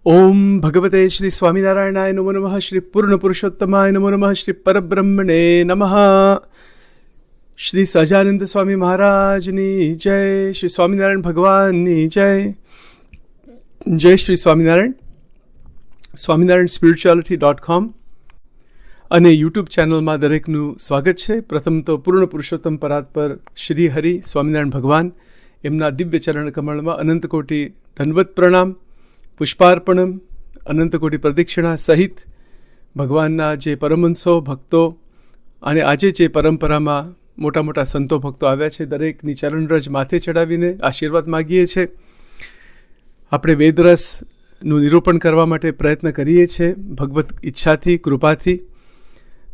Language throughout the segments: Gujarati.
ઓમ ભગવતે શ્રી સ્વામિનારાયણાય નમો નમઃ. શ્રી પૂર્ણ પુરુષોત્તમાય નમો નમઃ. શ્રી પરબ્રહ્મણે નમઃ. શ્રી સહજાનંદ સ્વામી મહારાજની જય. શ્રી સ્વામિનારાયણ ભગવાનની જય. જય શ્રી સ્વામિનારાયણ. સ્વામિનારાયણ spirituality.com અને યુટ્યુબ ચેનલમાં દરેકનું સ્વાગત છે. પ્રથમ તો પૂર્ણ પુરુષોત્તમ પરાત્પર શ્રી હરિ સ્વામિનારાયણ ભગવાન એમના દિવ્ય ચરણ કમળમાં અનંત કોટી દંડવત પ્રણામ, પુષ્પાર્પણમ, અનંત કોટી પ્રદક્ષિણા સહિત ભગવાનના જે પરમહંસો ભક્તો અને આજે જે પરંપરામાં મોટા મોટા સંતો ભક્તો આવ્યા છે દરેકની ચરણરજ માથે ચડાવીને આશીર્વાદ માગીએ છીએ. આપણે વેદરસનું નિરૂપણ કરવા માટે પ્રયત્ન કરીએ છીએ ભગવત ઈચ્છાથી, કૃપાથી.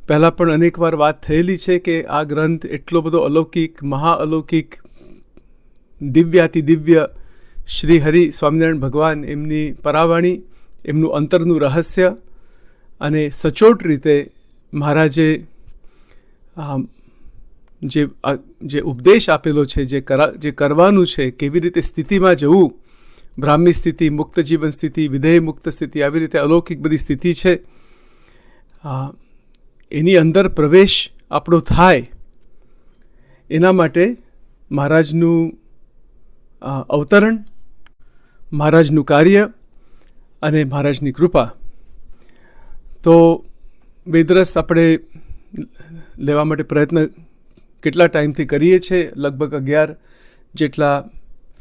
પહેલાં પણ અનેકવાર વાત થયેલી છે કે આ ગ્રંથ એટલો બધો અલૌકિક, મહાઅલૌકિક, દિવ્યાતિદિવ્ય શ્રી હરિ સ્વામિનારાયણ ભગવાન એમની પરાવાણી, એમનું અંતરનું રહસ્ય અને સચોટ રીતે મહારાજે જે ઉપદેશ આપેલો છે, જે કરવાનું છે, કેવી રીતે સ્થિતિમાં જવું, બ્રાહ્મી સ્થિતિ, મુક્ત જીવન સ્થિતિ, વિધેય મુક્ત સ્થિતિ, આવી રીતે અલૌકિક બધી સ્થિતિ છે. એની અંદર પ્રવેશ આપણો થાય એના માટે મહારાજનું અવતરણ, મહારાજનું કાર્ય અને મહારાજની કૃપા. તો વેદરસ આપણે લેવા માટે પ્રયત્ન કેટલા ટાઈમથી કરીએ છીએ. લગભગ 11 જેટલા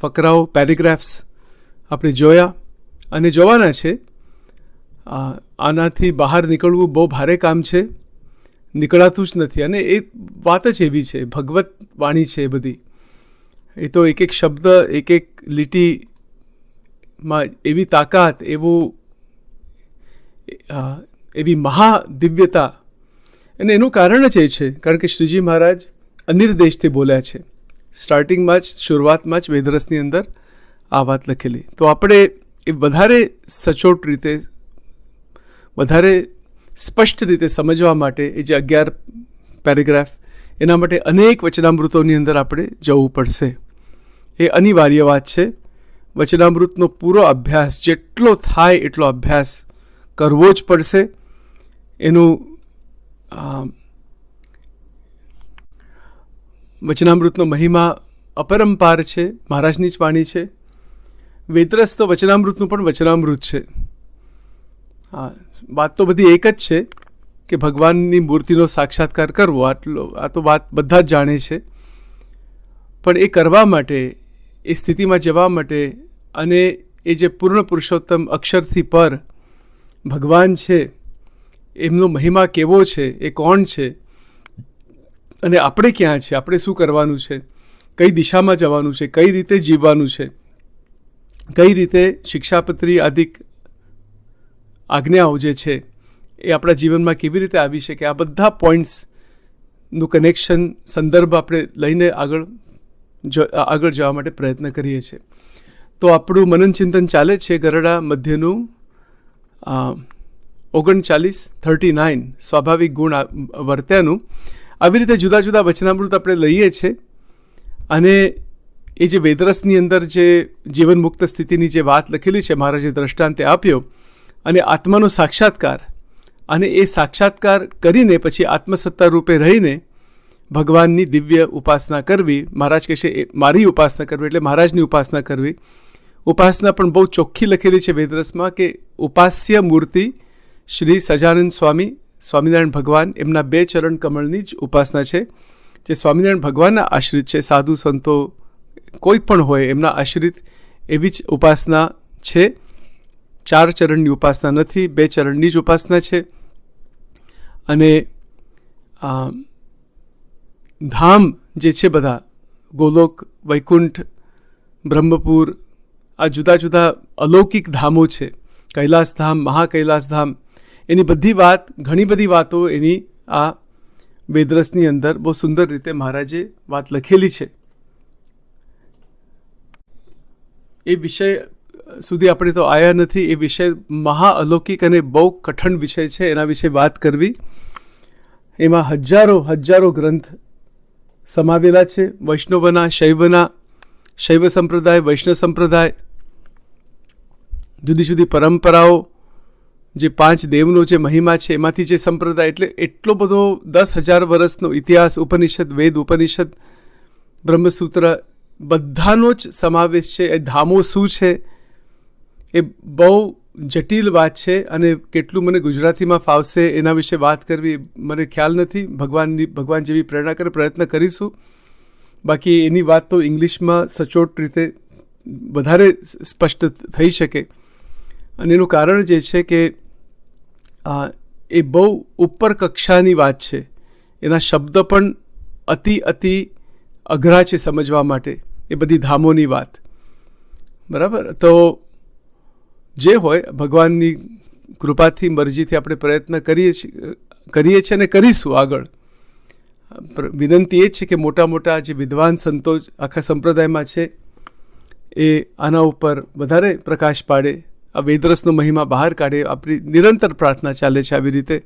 ફકરાઓ, પેરેગ્રાફ્સ આપણે જોયા અને જોવાના છે. આનાથી બહાર નીકળવું બહુ ભારે કામ છે, નીકળાતું જ નથી. અને એ વાત જ એવી છે, ભગવત વાણી છે એ બધી. એ તો એક એક શબ્દ, એક એક લીટીમાં એવી તાકાત, એવી મહાદિવ્યતા. અને એનું કારણ જ એ છે કારણ કે શ્રીજી મહારાજ અનિર્દેશથી બોલ્યા છે. સ્ટાર્ટિંગમાં જ, શરૂઆતમાં જ વેદરસની અંદર આ વાત લખેલી. તો આપણે એ વધારે સચોટ રીતે, વધારે સ્પષ્ટ રીતે સમજવા માટે એ જે 11 પેરેગ્રાફ, એના માટે અનેક વચનામૃતોની અંદર આપણે જવું પડશે. એ અનિવાર્ય વાત છે. વચનામૃતનો પૂરો અભ્યાસ, જેટલો થાય એટલો અભ્યાસ કરવો જ પડશે. એનું વચનામૃતનો મહિમા અપરંપાર છે, મહારાજની જ વાણી છે. વેદરસ તો વચનામૃતનું પણ વચનામૃત છે. વાત તો બધી એક જ છે કે ભગવાનની મૂર્તિનો સાક્ષાત્કાર કરવો, આ તો વાત બધા જ જાણે છે. પણ એ કરવા માટે, એ સ્થિતિમાં જવા માટે, અને એ જે પૂર્ણ પુરુષોત્તમ અક્ષરથી પર ભગવાન છે, એમનો મહિમા કેવો છે, એ કોણ છે, અને આપણે ક્યાં છે, આપણે શું કરવાનું છે, કઈ દિશામાં જવાનું છે, કઈ રીતે જીવવાનું છે, કઈ રીતે શિક્ષાપત્રી આદિક આજ્ઞાઓ જે છે એ આપણા જીવનમાં કેવી રીતે આવી શકે, આ બધા પોઈન્ટ્સનું કનેક્શન, સંદર્ભ આપણે લઈને આગળ જવા માટે પ્રયત્ન કરીએ છીએ. તો આપણું મનન ચિંતન ચાલે છે ગરડા મધ્યનું 39 સ્વાભાવિક ગુણ વર્ત્યાનું. આવી રીતે જુદા જુદા વચનામૃત આપણે લઈએ છીએ. અને એ જે વેદરસની અંદર જે જીવન મુક્ત સ્થિતિની જે વાત લખેલી છે, મહારાજે દ્રષ્ટાંતે આપ્યો, અને આત્માનો સાક્ષાત્કાર, અને એ સાક્ષાત્કાર કરીને પછી આત્મસત્તા રૂપે રહીને ભગવાનની દિવ્ય ઉપાસના કરવી. મહારાજ કહે છે મારી ઉપાસના કરવી એટલે મહારાજની ઉપાસના કરવી. ઉપાસના પણ બહુ ચોખ્ખી લખેલી છે વેદરસમાં કે ઉપાસ્ય મૂર્તિ શ્રી સહજાનંદ સ્વામી, સ્વામિનારાયણ ભગવાન, એમના 2 ચરણ કમળની જ ઉપાસના છે, જે સ્વામિનારાયણ ભગવાનના આશ્રિત છે. સાધુ સંતો કોઈ પણ હોય એમના આશ્રિત એવી જ ઉપાસના છે. 4 ચરણની ઉપાસના નથી, 2 ચરણની જ ઉપાસના છે. અને ધામ જે છે બધા, ગોલોક, વૈકુંઠ, બ્રહ્મપુર, આ જુદા જુદા અલૌકિક ધામો છે. કૈલાસધામ, મહાકૈલાસધામ, એની બધી વાત, ઘણી બધી વાતો એની આ વેદરસની અંદર બહુ સુંદર રીતે મહારાજે વાત લખેલી છે. એ વિષય સુધી આપણે તો આવ્યા નથી. એ વિષય મહાઅલૌકિક અને બહુ કઠણ વિષય છે. એના વિશે વાત કરવી, એમાં હજારો ગ્રંથ સમાવેલા છે. વૈષ્ણવના, શૈવ સંપ્રદાય, વૈષ્ણવ સંપ્રદાય, જુદી જુદી પરંપરાઓ, જે 5 દેવનો જે મહિમા છે એમાંથી જે સંપ્રદાય, એટલે એટલો બધો 10,000 વર્ષનો ઇતિહાસ, ઉપનિષદ, વેદ, ઉપનિષદ, બ્રહ્મસૂત્ર, બધાનો જ સમાવેશ છે. એ ધામો શું છે એ બહુ જટિલ વાત છે, અને કેટલું મને ગુજરાતીમાં ફાવશે એના વિશે વાત કરવી મને ખ્યાલ નથી. ભગવાન જેવી પ્રેરણા કરે પ્રયત્ન કરીશું. બાકી એની વાત તો ઇંગ્લિશમાં સચોટ રીતે વધારે સ્પષ્ટ થઈ શકે. અને એનું કારણ જે છે કે એ બહુ ઉપર કક્ષાની વાત છે. એના શબ્દ પણ અતિ અઘરા છે સમજવા માટે, એ બધી ધામોની વાત. બરાબર? તો જે હોય ભગવાનની કૃપાથી, મરજીથી આપણે પ્રયત્ન કરીએ છીએ અને કરીશું આગળ. વિનંતી એ છે કે મોટા મોટા જે વિદ્વાન સંતો આખા સંપ્રદાયમાં છે એ આના ઉપર વધારે પ્રકાશ પાડે, આ વેદરસનો મહિમા બહાર કાઢે. આપણી નિરંતર પ્રાર્થના ચાલે છે આવી રીતે,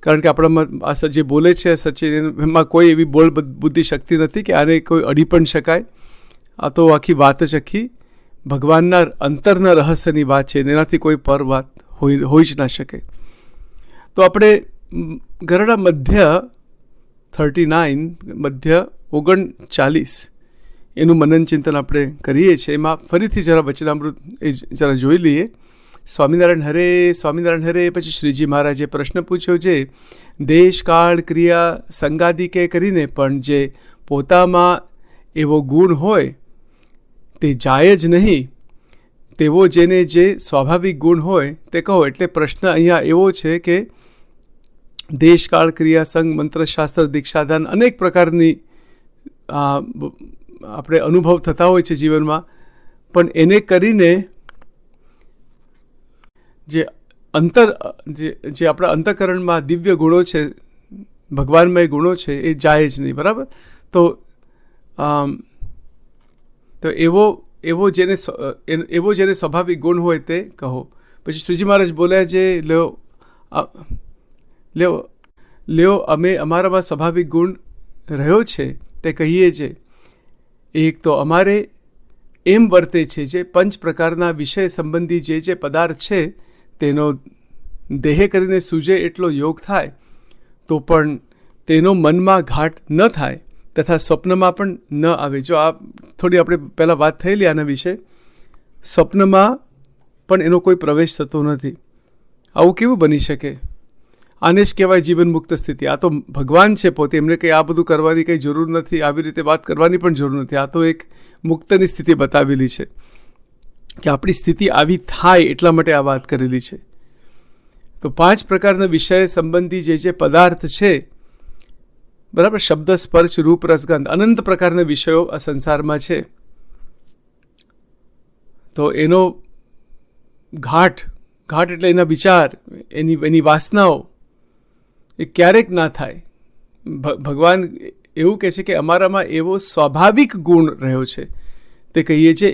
કારણ કે આપણામાં આ જે બોલે છે સચિન, એમાં કોઈ એવી બોલ બુદ્ધિ શક્તિ નથી કે આને કોઈ અડી પણ શકાય. આ તો આખી વાત જ આખી ભગવાનના અંતરના રહસ્યની વાત છે, એનાથી કોઈ પર વાત હોઈ જ ના શકે. તો આપણે ગરડા મધ્ય 39, મધ્ય 39 એનું મનન ચિંતન આપણે કરીએ છીએ. એમાં ફરીથી જરા વચનામૃત એ જરા જોઈ લઈએ. સ્વામિનારાયણ હરે, સ્વામિનારાયણ હરે. પછી શ્રીજી મહારાજે પ્રશ્ન પૂછ્યો છે, દેશ કાળ ક્રિયા સંગાદિકે કરીને પણ જે પોતામાં એવો ગુણ હોય તે જાય જ નહીં, તેવો જેને જે સ્વાભાવિક ગુણ હોય તે કહો. એટલે પ્રશ્ન અહીંયા એવો છે કે દેશકાળ ક્રિયા સંગ મંત્રશાસ્ત્ર દીક્ષાદાન અનેક પ્રકારની આપણે અનુભવ થતા હોય છે જીવનમાં, પણ એને કરીને જે આપણા અંતઃકરણમાં દિવ્ય ગુણો છે, ભગવાનમય ગુણો છે, એ જાય જ નહીં. બરાબર? તો એવો જેને સ્વાભાવિક ગુણ હોય તે કહો. પછી શ્રીજી મહારાજ બોલ્યા છે, લ્યો અમે અમારામાં સ્વાભાવિક ગુણ રહ્યો છે તે કહીએ છીએ. એક તો અમારે એમ વર્તે છે જે 5 પ્રકારના વિષય સંબંધી જે પદાર્થ છે તેનો દેહ કરીને સૂજે એટલો યોગ થાય તો પણ તેનો મનમાં ઘાટ ન થાય તથા સ્વપ્નમાં પણ ન આવે. જો આ થોડી આપણે પહેલાં વાત થયેલી આના વિશે, સ્વપ્નમાં પણ એનો કોઈ પ્રવેશ થતો નથી. આવું કેવું બની શકે? આને જ કહેવાય જીવન મુક્ત સ્થિતિ. આ તો ભગવાન છે પોતે, એમને કંઈ આ બધું કરવાની કંઈ જરૂર નથી, આવી રીતે વાત કરવાની પણ જરૂર નથી. આ તો એક મુક્તની સ્થિતિ બતાવેલી છે કે આપણી સ્થિતિ આવી થાય એટલા માટે આ વાત કરેલી છે. તો 5 પ્રકારના વિષય સંબંધી જે પદાર્થ છે, બરાબર, શબ્દ, સ્પર્શ, રૂપ, રસગંધ, અનંત પ્રકારના વિષયો આ સંસારમાં છે. તો એનો ઘાટ એટલે એના વિચાર, એની વાસનાઓ એ ક્યારેક ના થાય. ભગવાન એવું કહે છે કે અમારામાં એવો સ્વાભાવિક ગુણ રહ્યો છે તે કહીએ છીએ.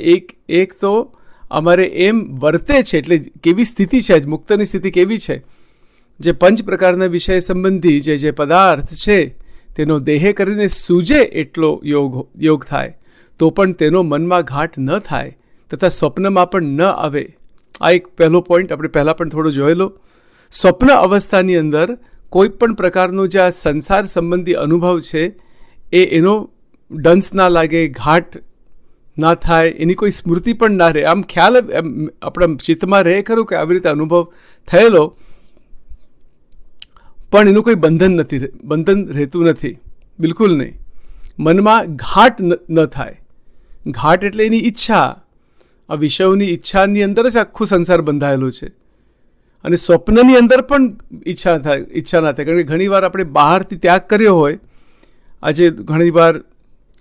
એક તો અમારે એમ વર્તે છે, એટલે કેવી સ્થિતિ છે, મુક્તની સ્થિતિ કેવી છે, જે 5 પ્રકારના વિષય સંબંધી જે પદાર્થ છે તેનો દેહ કરીને સૂજે એટલો યોગ થાય તો પણ તેનો મનમાં ઘાટ ન થાય તથા સ્વપ્નમાં પણ ન આવે. આ એક પહેલો પોઈન્ટ આપણે પહેલાં પણ થોડો જોયેલો. સ્વપ્ન અવસ્થાની અંદર કોઈ પણ પ્રકારનો જે આ સંસાર સંબંધી અનુભવ છે એનો ડંસ ના લાગે, ઘાટ ના થાય, એની કોઈ સ્મૃતિ પણ ના રહે. આમ ખ્યાલ આપણા ચિત્તમાં રહે ખરું કે આવી રીતે અનુભવ થયેલો, પણ એનું કોઈ બંધન રહેતું નથી, બિલકુલ નહીં. મનમાં ઘાટ ન થાય. ઘાટ એટલે એની ઈચ્છા, આ વિષયોની ઈચ્છાની અંદર જ આખું સંસાર બંધાયેલો છે. અને સ્વપ્નની અંદર પણ ઈચ્છા ના થાય, કારણ કે ઘણીવાર આપણે બહારથી ત્યાગ કર્યો હોય. આજે ઘણીવાર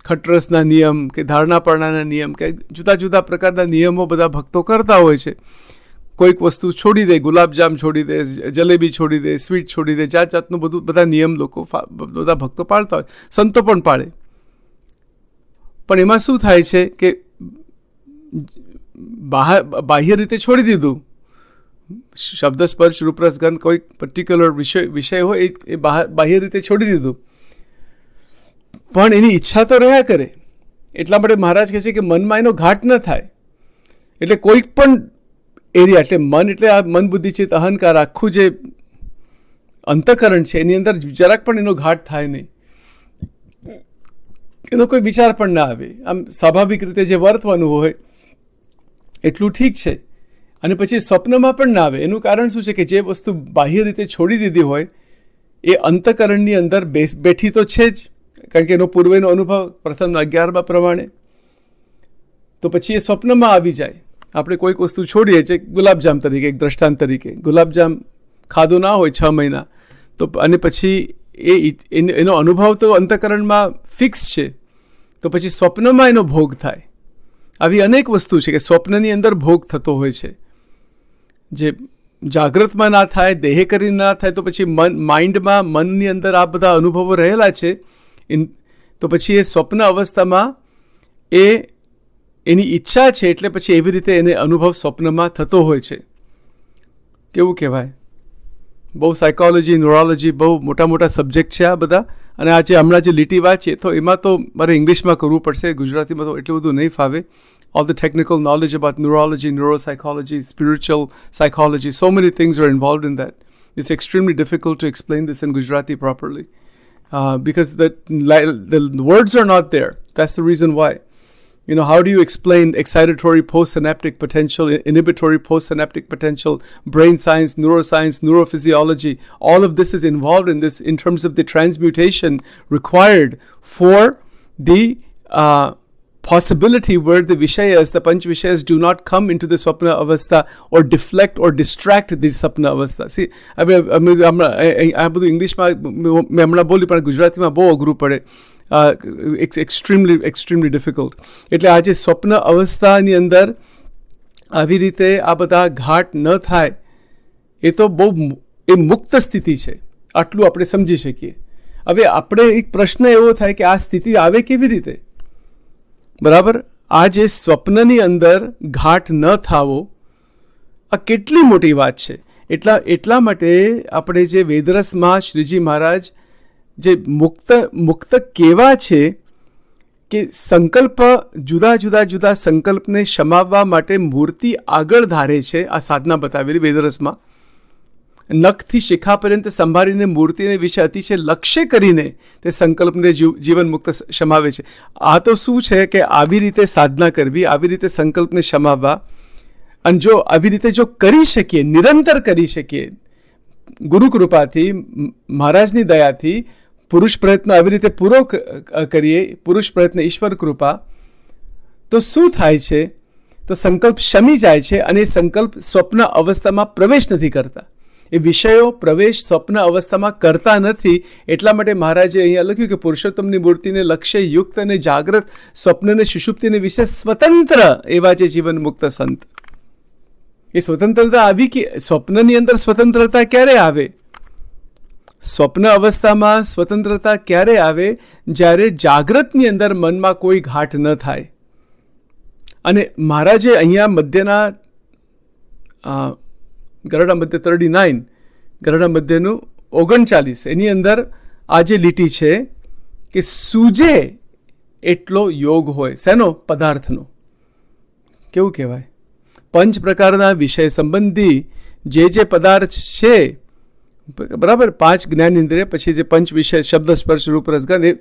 ખટરસના નિયમ કે ધારણાપરણાના નિયમ કે જુદા જુદા પ્રકારના નિયમો બધા ભક્તો કરતા હોય છે. કોઈક વસ્તુ છોડી દે, ગુલાબજામ છોડી દે, જલેબી છોડી દે, સ્વીટ છોડી દે, જાતનું બધા નિયમ બધા ભક્તો પાળતા હોય, સંતો પણ પાળે. પણ એમાં શું થાય છે કે બાહ્ય રીતે છોડી દીધું, શબ્દ, સ્પર્શ, રૂપ, રસ, ગંધ, કોઈ પર્ટિક્યુલર વિષય હોય એ બાહ્ય રીતે છોડી દીધું, પણ એની ઈચ્છા તો રહ્યા કરે. એટલા માટે મહારાજ કહે છે કે મનમાં એનો ઘાટ ન થાય. એટલે કોઈક પણ એરિયા, એટલે મન એટલે આ મન બુદ્ધિ ચિત્ત અહંકાર, આખું જે અંતઃકરણ છે એની અંદર જરાક પણ એનો ઘાટ થાય નહીં, એનો કોઈ વિચાર પણ ના આવે. આમ સ્વાભાવિક રીતે જે વર્તવાનું હોય એટલું ઠીક છે, અને પછી સ્વપ્નમાં પણ ના આવે. એનું કારણ શું છે કે જે વસ્તુ બાહ્ય રીતે છોડી દીધી હોય એ અંતઃકરણની અંદર બેઠી તો છે જ, કારણ કે એનો પૂર્વેનો અનુભવ પ્રથમ 11 પ્રમાણે, તો પછી એ સ્વપ્નમાં આવી જાય. આપણે કોઈક વસ્તુ છોડીએ છીએ, ગુલાબજામ તરીકે, એક દ્રષ્ટાંત તરીકે, ગુલાબજામ ખાધો ના હોય 6 મહિના, તો અને પછી એનો અનુભવ તો અંતઃકરણમાં ફિક્સ છે, તો પછી સ્વપ્નમાં એનો ભોગ થાય. આવી અનેક વસ્તુ છે કે સ્વપ્નની અંદર ભોગ થતો હોય છે, જે જાગ્રતમાં ના થાય, દેહે કરીને ના થાય, તો પછી માઇન્ડમાં, મનની અંદર આ બધા અનુભવો રહેલા છે. તો પછી એ સ્વપ્ન અવસ્થામાં એની ઈચ્છા છે, એટલે પછી એવી રીતે એને અનુભવ સ્વપ્નમાં થતો હોય છે. કેવું કહેવાય, બહુ સાયકોલોજી, ન્યુરોલોજી, બહુ મોટા મોટા સબ્જેક્ટ છે આ બધા. અને આજે હમણાં જે લીટી વાંચીએ તો એમાં તો મારે ઇંગ્લિશમાં કરવું પડશે, ગુજરાતીમાં તો એટલું બધું નહીં ફાવે. All the technical knowledge about neurology, neuropsychology, spiritual psychology, so many things are involved in that. It's extremely difficult to explain this in Gujarati properly because the words are not there. That's the reason why. You know, how do you explain excitatory postsynaptic potential, inhibitory postsynaptic potential, brain science, neuroscience, neurophysiology? All of this is involved in this in terms of the transmutation required for the possibility where the Vishayas, the Panch Vishayas, do not come into the Swapna Avastha or deflect or distract the Swapna Avastha. See, આ બધું ઇંગ્લિશમાં મેં હમણાં બોલી, પણ ગુજરાતીમાં બહુ અઘરું પડે. Extremely difficult. એટલે આજે સ્વપ્ન અવસ્થાની અંદર આવી રીતે આ બધા ઘાટ ન થાય એ તો બહુ મુક્ત સ્થિતિ છે, આટલું આપણે સમજી શકીએ. હવે આપણે એક પ્રશ્ન એવો થાય કે આ સ્થિતિ આવે કેવી રીતે? બરાબર, આ જે સ્વપ્નની અંદર ઘાટ ન થાવો, આ કેટલી મોટી વાત છે. એટલા માટે આપણે જે વેદરસમાં શ્રીજી મહારાજ જે મુક્ત કેવા છે કે સંકલ્પ, જુદા સંકલ્પને શમાવવા માટે મૂર્તિ આગળ ધારે છે. આ સાધના બતાવેલી વેદરસમાં, નખથી શિખા પર્યંત સંભાળીને મૂર્તિને વિશે અતિશય લક્ષ્ય કરીને તે સંકલ્પને જીવન મુક્ત શમાવે છે. આ તો શું છે કે આવી રીતે સાધના કરવી, આવી રીતે સંકલ્પને શમાવવા, અને જો આવી રીતે જો કરી શકીએ, નિરંતર કરી શકીએ, ગુરુ કૃપાથી, મહારાજની દયાથી, પુરુષ પ્રયત્ન આવી રીતે પૂરો કરીએ, પુરુષ પ્રયત્ન ઈશ્વર કૃપા, તો શું થાય છે? તો સંકલ્પ શમી જાય છે, અને એ સંકલ્પ સ્વપ્ન અવસ્થામાં પ્રવેશ નથી કરતા. એ વિષયો પ્રવેશ સ્વપ્ન અવસ્થામાં કરતા નથી. એટલા માટે મહારાજે અહીંયા લખ્યું કે પુરુષોત્તમની મૂર્તિને લક્ષ્ય યુક્ત અને જાગ્રત, સ્વપ્નને સુષુપ્તિને વિશે સ્વતંત્ર એવા જે જીવન મુક્ત સંત. એ સ્વતંત્રતા આવી કે સ્વપ્નની અંદર સ્વતંત્રતા ક્યારે આવે? સ્વપ્ન અવસ્થામાં સ્વતંત્રતા ક્યારે આવે? જ્યારે જાગ્રતની અંદર મનમાં કોઈ ઘાટ ન થાય. અને મહારાજે અહીંયા મધ્યના ગરડા મધ્ય 39, ગરડા મધ્યનું 39, એની અંદર આ જે લીટી છે કે સૂજે એટલો યોગ હોય. શેનો? પદાર્થનો. કેવું કહેવાય? પંચ પ્રકારના વિષય સંબંધી જે પદાર્થ છે, બરાબર, 5 જ્ઞાન ઇન્દ્રિય, પછી જે પંચ વિષય શબ્દ સ્પર્શ રૂપ રસ ગંધ,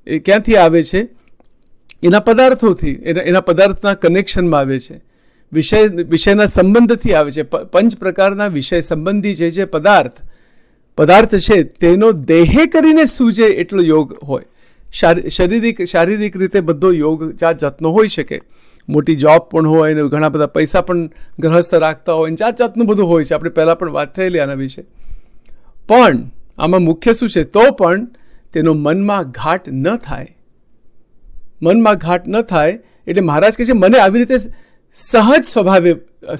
એ ક્યાંથી આવે છે? એના પદાર્થોથી, એના પદાર્થના કનેક્શનમાં આવે છે, વિષયના સંબંધથી આવે છે. પંચ પ્રકારના વિષય સંબંધી જે પદાર્થ છે તેનો દેહે કરીને સૂજે એટલો યોગ હોય. શારીરિક રીતે બધો યોગ જાતનો હોઈ શકે. મોટી જોબ પણ હોય, અને ઘણા બધા પૈસા પણ ગ્રહસ્થ રાખતા હોય, જાતનું બધું હોય છે. આપણે પહેલાં પણ વાત થયેલી આના વિશે. પણ આમાં મુખ્ય શું છે? તો પણ તેનો મનમાં ઘાટ ન થાય. મનમાં ઘાટ ન થાય એટલે મહારાજ કહે છે મને આવી રીતે સહજ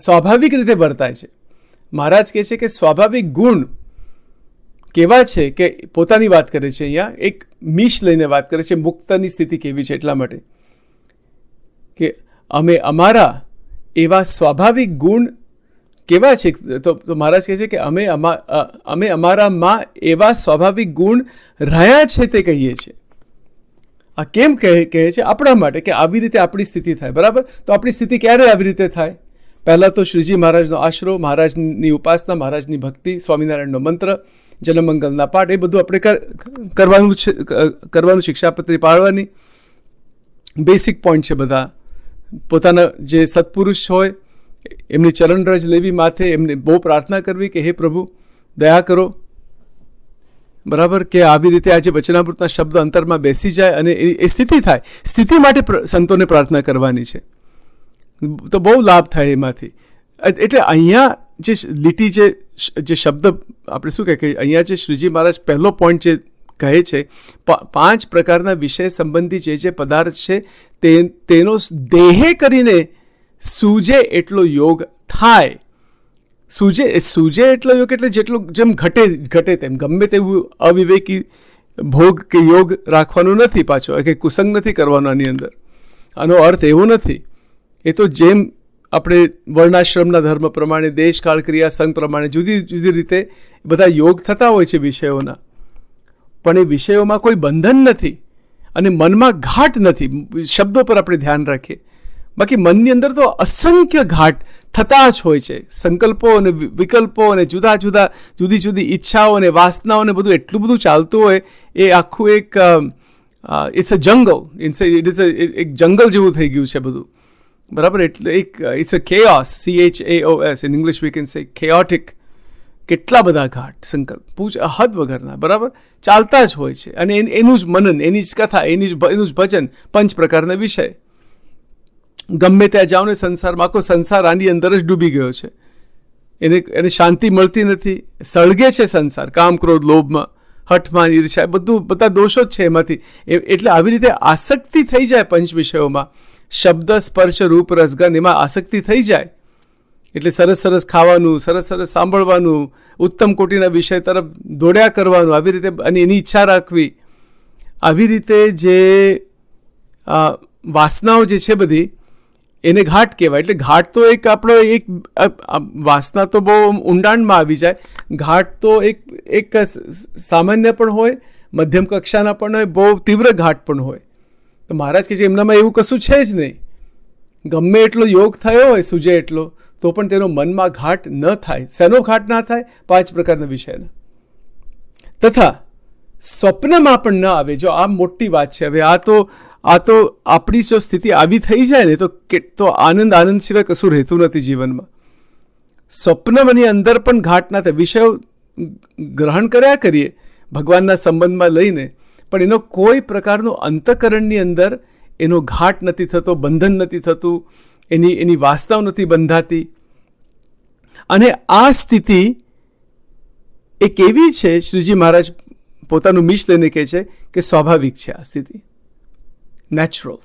સ્વાભાવિક રીતે વર્તાય છે. મહારાજ કહે છે કે સ્વાભાવિક ગુણ કેવા છે, કે પોતાની વાત કરે છે અહીંયા, એક મીશ લઈને વાત કરે છે, મુક્તની સ્થિતિ કેવી છે. એટલા માટે કે અમે અમારા એવા સ્વાભાવિક ગુણ કેવા છે, તો મહારાજ કહે છે કે અમે અમારામાં એવા સ્વાભાવિક ગુણ રહ્યા છે તે કહીએ છીએ. આ કેમ કહે છે? આપણા માટે, કે આવી રીતે આપણી સ્થિતિ થાય. બરાબર, તો આપણી સ્થિતિ ક્યારે આવી રીતે થાય? પહેલાં તો શ્રીજી મહારાજનો આશરો, મહારાજની ઉપાસના, મહારાજની ભક્તિ, સ્વામિનારાયણનો મંત્ર, જનમંગલના પાઠ, એ બધું આપણે કરવાનું છે, કરવાનું શિક્ષાપત્રી પાળવાની. બેસિક પોઈન્ટ છે બધા. પોતાના જે સત્પુરુષ હોય એમની ચરણરજ લેવી માથે, એમને બહુ પ્રાર્થના કરવી કે હે પ્રભુ દયા કરો, બરાબર, કે આવી રીતે આજે વચનામૃતના શબ્દ અંતરમાં બેસી જાય અને એ સ્થિતિ થાય. સ્થિતિ માટે સંતોને પ્રાર્થના કરવાની છે, તો બહુ લાભ થાય એમાંથી. એટલે અહીંયા જે લીટી જે શબ્દ આપણે શું કહે કે અહીંયા જે શ્રીજી મહારાજ પહેલો પોઈન્ટ જે કહે છે, 5 પ્રકારના વિષય સંબંધી જે પદાર્થ છે તેનો દેહે કરીને સૂજે એટલો યોગ થાય. સૂજે એટલો યોગ એટલે જેટલું જેમ ઘટે તેમ, ગમે તેવું અવિવેકી ભોગ કે યોગ રાખવાનું નથી, પાછો કે કુસંગ નથી કરવાનો આની અંદર. આનો અર્થ એવો નથી. એ તો જેમ આપણે વર્ણાશ્રમના ધર્મ પ્રમાણે, દેશ કાળ ક્રિયા સંઘ પ્રમાણે જુદી જુદી રીતે બધા યોગ થતા હોય છે વિષયોના, પણ એ વિષયોમાં કોઈ બંધન નથી અને મનમાં ઘાટ નથી. શબ્દો પર આપણે ધ્યાન રાખીએ. બાકી મનની અંદર તો અસંખ્ય ઘાટ થતા જ હોય છે. સંકલ્પો અને વિકલ્પો અને જુદી જુદી ઈચ્છાઓ અને વાસનાઓ ને બધું એટલું બધું ચાલતું હોય. એ આખું એક ઇટ્સ અ જંગલ, એક જંગલ જેવું થઈ ગયું છે બધું, બરાબર. એટલે it's a chaos, CHAOS, in English we can say chaotic. કેટલા બધા ઘાટ, સંકલ્પ હદ વગરના, બરાબર, ચાલતા જ હોય છે. અને એનું જ મનન, એની જ કથા, એનું જ ભજન, 5 પ્રકારના વિષય. ગમે ત્યાં જાઓ ને સંસારમાં, આખો સંસાર આની અંદર જ ડૂબી ગયો છે. એને શાંતિ મળતી નથી, સળગે છે સંસાર કામ, ક્રોધ, લોભમાં, હઠમાં, ઈર્ષા, બધા દોષો જ છે એમાંથી. એટલે આવી રીતે આસક્તિ થઈ જાય 5 વિષયોમાં. શબ્દ, સ્પર્શ, રૂપ, રસગંધ, એમાં આસક્તિ થઈ જાય એટલે સરસ સરસ ખાવાનું, સરસ સરસ સાંભળવાનું, ઉત્તમ કોટીના વિષય તરફ દોડ્યા કરવાનું, આવી રીતે, અને એની ઈચ્છા રાખવી. આવી રીતે જે વાસનાઓ જે છે બધી, એને ઘાટ કહેવાય. એટલે ઘાટ તો એક આપણો એક વાસના તો બહુ ઊંડાણમાં આવી જાય. ઘાટ તો એક સામાન્ય પણ હોય, મધ્યમ કક્ષાના પણ હોય, બહુ તીવ્ર ઘાટ પણ હોય. તો મહારાજ કહે છે એમનામાં એવું કશું છે જ નહીં. ગમે એટલો યોગ થયો હોય સૂજે એટલો, તો પણ તેનો મનમાં ઘાટ ન થાય. શેનો ઘાટ ના થાય? 5 પ્રકારના વિષયના. તથા સ્વપ્નમાં પણ ન આવે. જો આ મોટી વાત છે. હવે આ તો આપણી જો સ્થિતિ આવી થઈ જાય ને તો આનંદ સિવાય કશું રહેતું નથી જીવનમાં. સ્વપ્નની અંદર પણ ઘાટ ના થાય. વિષયો ગ્રહણ કર્યા કરીએ ભગવાનના સંબંધમાં લઈને, પણ એનો કોઈ પ્રકારનો અંતઃકરણની અંદર એનો ઘાટ નથી થતો, બંધન નથી થતું, એની વાસનાઓ નથી બંધાતી. અને આ સ્થિતિ એ કેવી છે? શ્રીજી મહારાજ પોતાનું મીશ લઈને કહે છે કે સ્વાભાવિક છે આ સ્થિતિ, નેચરલ.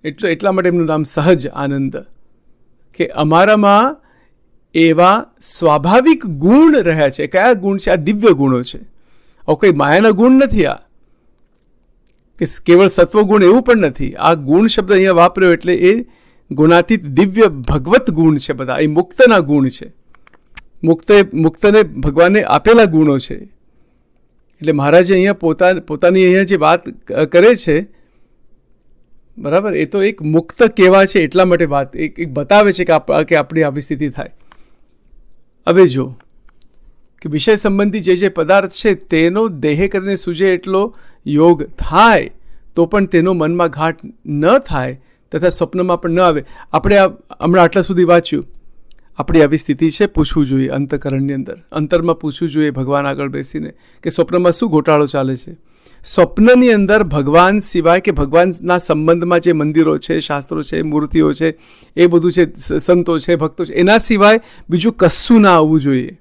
એટલા માટે એમનું નામ સહજ આનંદ, કે અમારામાં એવા સ્વાભાવિક ગુણ રહ્યા છે. કયા ગુણ છે? આ દિવ્ય ગુણો છે. હવે કોઈ માયાના ગુણ નથી આ, કે કેવળ સત્વગુણ એવું પણ નથી. આ ગુણ શબ્દ અહીંયા વાપર્યો એટલે એ ગુણાતીત દિવ્ય ભગવત ગુણ છે બધા. એ મુક્તના ગુણ છે. મુક્તને ભગવાને આપેલા ગુણો છે. એટલે મહારાજે અહીંયા પોતાની અહીંયા જે વાત કરે છે, બરાબર, એ તો એક મુક્ત કેવા છે એટલા માટે વાત એક બતાવે છે કે આપણી આવી સ્થિતિ થાય. હવે જો કે વિષય સંબંધી જે પદાર્થ છે તેનો દેહ કરીને સૂજે એટલો યોગ થાય, તો પણ તેનો મનમાં ઘાટ ન થાય, તથા સ્વપ્નમાં પણ ન આવે. આપણે હમણાં આટલા સુધી વાંચ્યું. આપણી આવી સ્થિતિ છે, પૂછવું જોઈએ અંતઃકરણની અંદર, અંતરમાં પૂછવું જોઈએ ભગવાન આગળ બેસીને કે સ્વપ્નમાં શું ગોટાળો ચાલે છે. સ્વપ્નની અંદર ભગવાન સિવાય કે ભગવાનના સંબંધમાં જે મંદિરો છે, શાસ્ત્રો છે, મૂર્તિઓ છે, એ બધું છે, સંતો છે, ભક્તો છે, એના સિવાય બીજું કશું ના આવવું જોઈએ.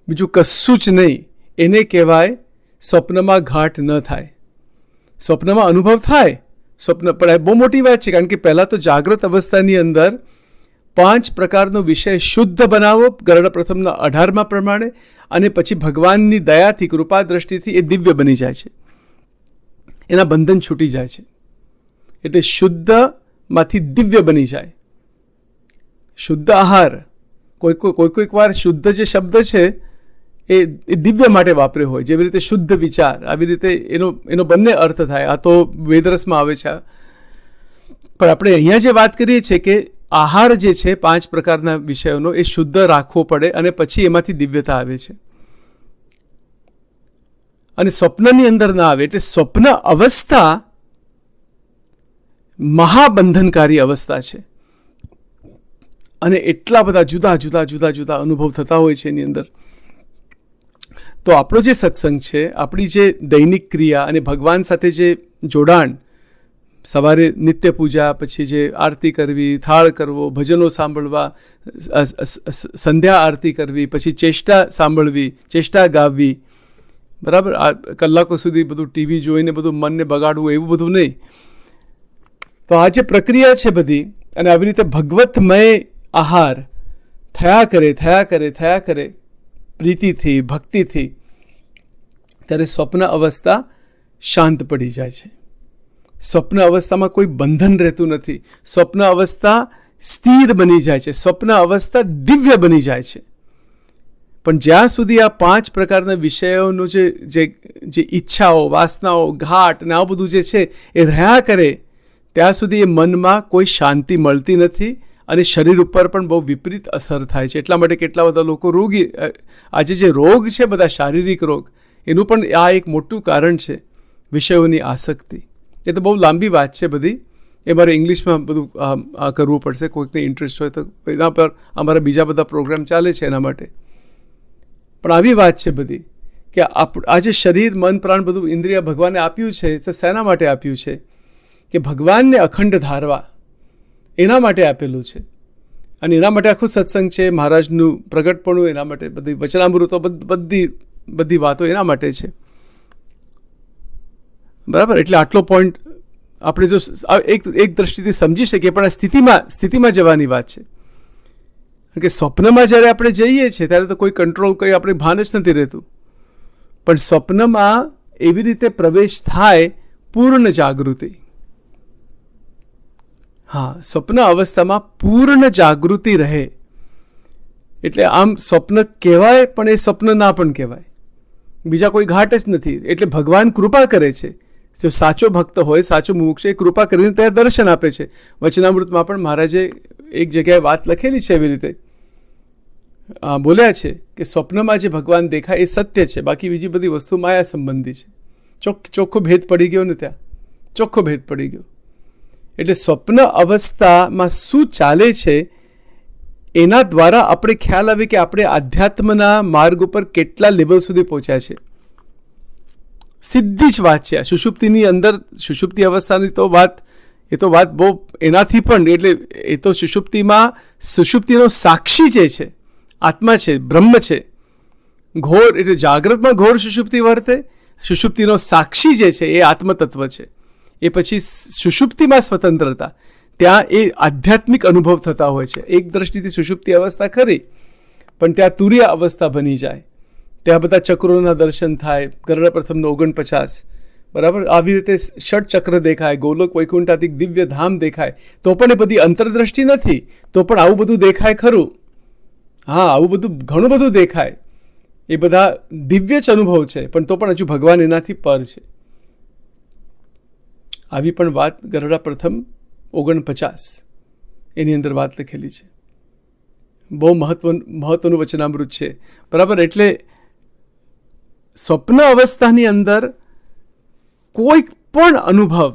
બીજું કશું જ નહીં. એને કહેવાય સ્વપ્નમાં ઘાટ ન થાય. સ્વપ્નમાં અનુભવ થાય. સ્વપ્ન પણ બહુ મોટી વાત છે, કારણ કે પહેલાં તો જાગ્રત અવસ્થાની અંદર 5 પ્રકારનો વિષય શુદ્ધ બનાવો ગરુડ પ્રથમના 18મા પ્રમાણે, અને પછી ભગવાનની દયાથી, કૃપા દ્રષ્ટિથી એ દિવ્ય બની જાય છે. એના બંધન છૂટી જાય છે. એટલે શુદ્ધમાંથી દિવ્ય બની જાય. શુદ્ધ આહાર, કોઈક વાર શુદ્ધ જે શબ્દ છે એ દિવ્ય માટે વાપર્યો હોય. જેવી રીતે શુદ્ધ વિચાર, આવી રીતે એનો બંને અર્થ થાય. આ તો વેદરસમાં આવે છે. પણ આપણે અહીંયા જે વાત કરીએ છીએ કે આહાર જે છે 5 પ્રકારના વિષયોનો એ શુદ્ધ રાખવો પડે અને પછી એમાંથી દિવ્યતા આવે છે. અને સ્વપ્નની અંદર ના આવે. એટલે સ્વપ્ન અવસ્થા મહાબંધનકારી અવસ્થા છે અને એટલા બધા જુદા જુદા જુદા જુદા અનુભવ થતા હોય છે એની અંદર. તો આપણો જે સત્સંગ છે, આપણી જે દૈનિક ક્રિયા અને ભગવાન સાથે જે જોડાણ, સવારે નિત્ય પૂજા, પછી જે આરતી કરવી, થાળ કરવો, ભજનો સાંભળવા, સંધ્યા આરતી કરવી, પછી ચેષ્ટા સાંભળવી, ચેષ્ટા ગાવવી, બરાબર, કલાકો સુધી બધું ટીવી જોઈને બધું મનને બગાડવું, એવું બધું નહીં. તો આ જે પ્રક્રિયા છે બધી, અને આવી રીતે ભગવતમય આહાર થયા કરે થયા કરે થયા કરે પ્રીતિથી, ભક્તિથી, ત્યારે સ્વપ્ન અવસ્થા શાંત પડી જાય છે. સ્વપ્ન અવસ્થામાં કોઈ બંધન રહેતું નથી. સ્વપ્ન અવસ્થા સ્થિર બની જાય છે. સ્વપ્ન અવસ્થા દિવ્ય બની જાય છે. પણ જ્યાં સુધી આ 5 પ્રકારના વિષયોનું જે ઈચ્છાઓ, વાસનાઓ, ઘાટ અને આ બધું જે છે એ રહ્યા કરે, ત્યાં સુધી એ મનમાં કોઈ શાંતિ મળતી નથી અને શરીર ઉપર પણ બહુ વિપરીત અસર થાય છે. એટલા માટે કેટલા બધા લોકો રોગી, આજે જે રોગ છે બધા શારીરિક રોગ, એનું પણ આ એક મોટું કારણ છે, વિષયોની આસક્તિ. એ તો બહુ લાંબી વાત છે બધી, એ મારે ઇંગ્લિશમાં બધું કરવું પડશે. કોઈકને ઇન્ટરેસ્ટ હોય તો એના પર અમારા બીજા બધા પ્રોગ્રામ ચાલે છે એના માટે. પણ આવી વાત છે બધી કે આજે શરીર, મન, પ્રાણ બધું ઇન્દ્રિય ભગવાને આપ્યું છે, તો શેના માટે આપ્યું છે? કે ભગવાનને અખંડ ધારવા, એના માટે આપેલું છે. અને એના માટે આખું સત્સંગ છે, મહારાજનું પ્રગટપણું એના માટે, બધી વચનામૃતો, બધી વાતો એના માટે છે. બરાબર. એટલે આટલો પોઈન્ટ આપણે જો એક દ્રષ્ટિથી સમજી શકીએ, પણ આ સ્થિતિમાં જવાની વાત છે. કારણ કે સ્વપ્નમાં જ્યારે આપણે જઈએ છીએ ત્યારે તો કોઈ કંટ્રોલ, કોઈ આપણે ભાન જ નથી રહેતું. પણ સ્વપ્નમાં એવી રીતે પ્રવેશ થાય, પૂર્ણ જાગૃતિ. હા, સ્વપ્ન અવસ્થામાં પૂર્ણ જાગૃતિ રહે. એટલે આમ સ્વપ્ન કહેવાય, પણ એ સ્વપ્ન ના પણ કહેવાય. બીજા કોઈ ઘાટ જ નથી. એટલે ભગવાન કૃપા કરે છે. જો સાચો ભક્ત હોય, સાચો મુમુક્ષ, એ કૃપા કરીને ત્યાં દર્શન આપે છે. વચનામૃતમાં પણ મહારાજે એક જગ્યાએ વાત લખેલી છે, એવી રીતે બોલ્યા છે કે સ્વપ્નમાં જે ભગવાન દેખાય એ સત્ય છે, બાકી બીજી બધી વસ્તુ માયા સંબંધી છે. ચોખ્ખો ભેદ પડી ગયો ને, ત્યાં ચોખ્ખો ભેદ પડી ગયો. એટલે સ્વપ્ન અવસ્થામાં શું ચાલે છે એના દ્વારા આપણે ખ્યાલ આવે કે આપણે આધ્યાત્મના માર્ગ ઉપર કેટલા લેવલ સુધી પહોંચ્યા છે. સીધી જ વાત છે. સુષુપ્તિની અંદર, સુષુપ્તિ અવસ્થાની તો વાત, એ તો વાત બહુ એનાથી પણ, એટલે એ તો સુષુપ્તિનો સાક્ષી જે છે, આત્મા છે, બ્રહ્મ છે. ઘોર એટલે જાગ્રતમાં ઘોર સુષુપ્તિ વર્તે, સુષુપ્તિનો સાક્ષી જે છે એ આત્મતત્વ છે. એ પછી સુષુપ્તિમાં સ્વતંત્રતા, ત્યાં એ આધ્યાત્મિક અનુભવ થતા હોય છે. એક દ્રષ્ટિથી સુષુપ્તિ અવસ્થા ખરી, પણ ત્યાં તુર્ય અવસ્થા બની જાય. ત્યાં બધા ચક્રોના દર્શન થાય. ગરુડ પ્રથમનો 49, બરાબર. આવી રીતે ષટચક્ર દેખાય, ગોલોક વૈકુંઠાથી દિવ્ય ધામ દેખાય. તો પણ એ બધી અંતરદ્રષ્ટિ નથી, તો પણ આવું બધું દેખાય ખરું. હા, આવું બધું ઘણું બધું દેખાય. એ બધા દિવ્ય જ અનુભવ છે, પણ તો પણ હજુ ભગવાન એનાથી પર છે. આવી પણ વાત ગરુડા પ્રથમ 49 એની અંદર વાત લખેલી છે. બહુ મહત્વનું વચનામૃત છે, બરાબર. એટલે સ્વપ્ન અવસ્થાની અંદર કોઈક પણ અનુભવ,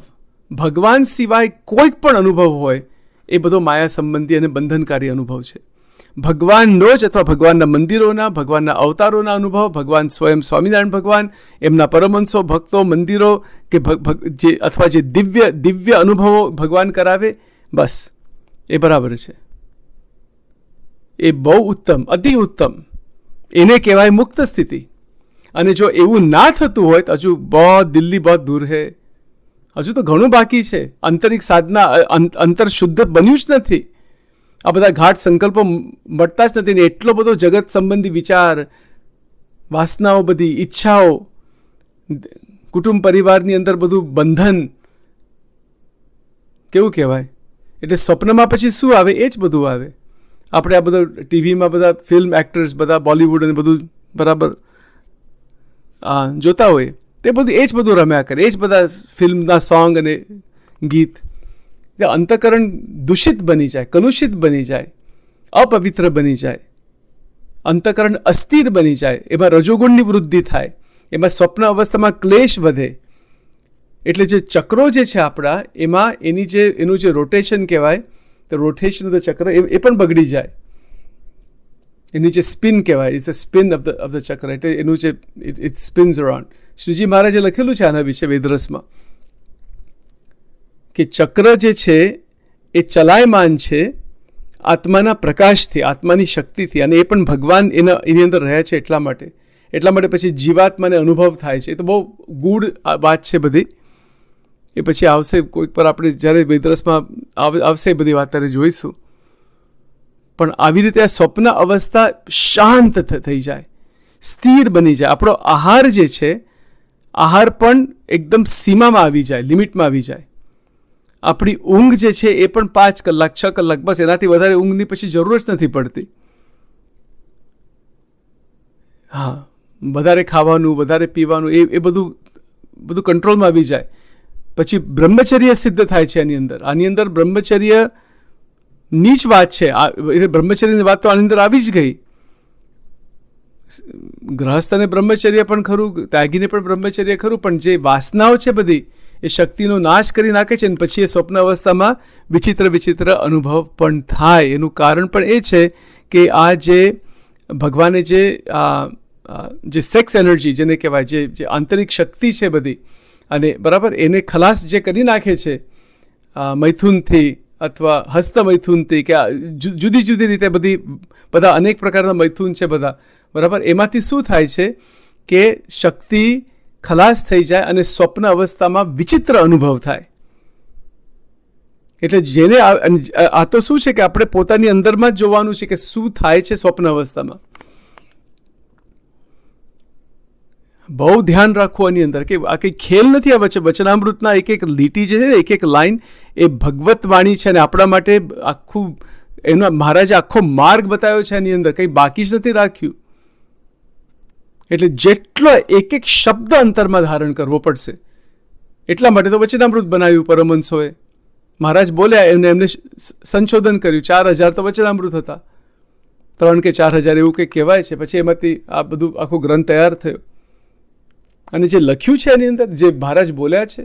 ભગવાન સિવાય કોઈક પણ અનુભવ હોય, એ બધો માયા સંબંધી અને બંધનકારી અનુભવ છે. ભગવાનનો જ અથવા ભગવાનના મંદિરોના, ભગવાનના અવતારોના અનુભવ, ભગવાન સ્વયં સ્વામિનારાયણ ભગવાન, એમના પરમહંસો, ભક્તો, મંદિરો કે જે અથવા જે દિવ્ય અનુભવો ભગવાન કરાવે, બસ એ બરાબર છે. એ બહુ ઉત્તમ, અતિ ઉત્તમ. એને કહેવાય મુક્ત સ્થિતિ. અને જો એવું ના થતું હોય તો હજુ દિલ્હી બહુ દૂર હે. હજુ તો ઘણું બાકી છે. આંતરિક સાધના, અંતર શુદ્ધ બન્યું જ નથી. આ બધા ઘાટ સંકલ્પો મળતા જ નથી ને. એટલો બધો જગત સંબંધી વિચાર, વાસનાઓ, બધી ઈચ્છાઓ, કુટુંબ પરિવારની અંદર બધું બંધન, કેવું કહેવાય. એટલે સ્વપ્નમાં પછી શું આવે? એ જ બધું આવે. આપણે આ બધા ટીવીમાં બધા ફિલ્મ એક્ટર્સ, બધા બોલિવૂડ અને બધું બરાબર જોતા હોય, તે બધું એ જ બધું રમ્યા કરે. એ જ બધા ફિલ્મના સોંગ અને ગીત. કે અંતઃકરણ દૂષિત બની જાય, કલુષિત બની જાય, અપવિત્ર બની જાય, અંતઃકરણ અસ્થિર બની જાય, એમાં રજોગુણની વૃદ્ધિ થાય, એમાં સ્વપ્ન અવસ્થામાં ક્લેશ વધે. એટલે જે ચક્રો જે છે આપણા, એમાં એનું જે રોટેશન કહેવાય, તો રોટેશન ઓફ ધ ચક્ર એ પણ બગડી જાય. એની જે સ્પિન કહેવાય, it's a spin of the chakra, એટલે એનું જે ઇટ સ્પિન્સ અરાઉન્ડ. શ્રીજી મહારાજે લખેલું છે આના વિશે વેદરસમાં કે ચક્ર જે છે એ ચલાયમાન છે આત્માના પ્રકાશથી, આત્માની શક્તિથી, અને એ પણ ભગવાન એની અંદર રહ્યા છે એટલા માટે પછી જીવાત્માને અનુભવ થાય છે. એ તો બહુ ગૂઢ વાત છે બધી, એ પછી આવશે કોઈક પર, આપણે જ્યારે વેદરસમાં આવશે એ બધી વાત ત્યારે જોઈશું. પણ આવી રીતે આ સ્વપ્ન અવસ્થા શાંત થઈ જાય, સ્થિર બની જાય. આપણો આહાર જે છે, આહાર પણ એકદમ સીમામાં આવી જાય, લિમિટમાં આવી જાય. આપણી ઊંઘ જે છે એ પણ 5 કલાક 6 કલાક, બસ, એનાથી વધારે ઊંઘની પછી જરૂર જ નથી પડતી. હા, વધારે ખાવાનું, વધારે પીવાનું, એ બધું કંટ્રોલમાં આવી જાય. પછી બ્રહ્મચર્ય સિદ્ધ થાય છે આની અંદર બ્રહ્મચર્યની જ વાત છે. બ્રહ્મચર્યની વાત તો આની અંદર આવી જ ગઈ. ગ્રહસ્થને બ્રહ્મચર્ય પણ ખરું, ત્યાગીને પણ બ્રહ્મચર્ય ખરું, પણ જે વાસનાઓ છે બધી એ શક્તિનો નાશ કરી નાખે છે, અને પછી એ સ્વપ્ન અવસ્થામાં વિચિત્ર અનુભવ પણ થાય. એનું કારણ પણ એ છે કે આ જે ભગવાને જે સેક્સ એનર્જી જેને કહેવાય, જે આંતરિક શક્તિ છે બધી, અને બરાબર એને ખલાસ જે કરી નાખે છે મૈથુનથી અથવા હસ્ત મૈથુનથી, કે જુદી જુદી રીતે બધા અનેક પ્રકારના મૈથુન છે બધા, બરાબર. એમાંથી શું થાય છે કે શક્તિ ખલાસ થઈ જાય અને સ્વપ્ન અવસ્થામાં વિચિત્ર અનુભવ થાય. એટલે જેને આ તો શું છે કે આપણે પોતાની અંદરમાં જ જોવાનું છે કે શું થાય છે સ્વપ્ન અવસ્થામાં. બહુ ધ્યાન રાખવું આની અંદર કે આ કંઈ ખેલ નથી. આ વચનામૃતના એક લીટી જે છે ને, એક લાઈન એ ભગવત વાણી છે, અને આપણા માટે આખું એના મહારાજે આખો માર્ગ બતાવ્યો છે એની અંદર, કંઈ બાકી જ નથી રાખ્યું. એટલે જેટલો એક શબ્દ અંતરમાં ધારણ કરવો પડશે. એટલા માટે તો વચનામૃત બનાવ્યું પરમહંસોએ. મહારાજ બોલ્યા, એમને સંશોધન કર્યું. 4000 તો વચનામૃત હતા, 3 કે 4000 એવું કંઈક કહેવાય છે. પછી એમાંથી આ બધું આખો ગ્રંથ તૈયાર થયો. અને જે લખ્યું છે એની અંદર, જે મહારાજ બોલ્યા છે,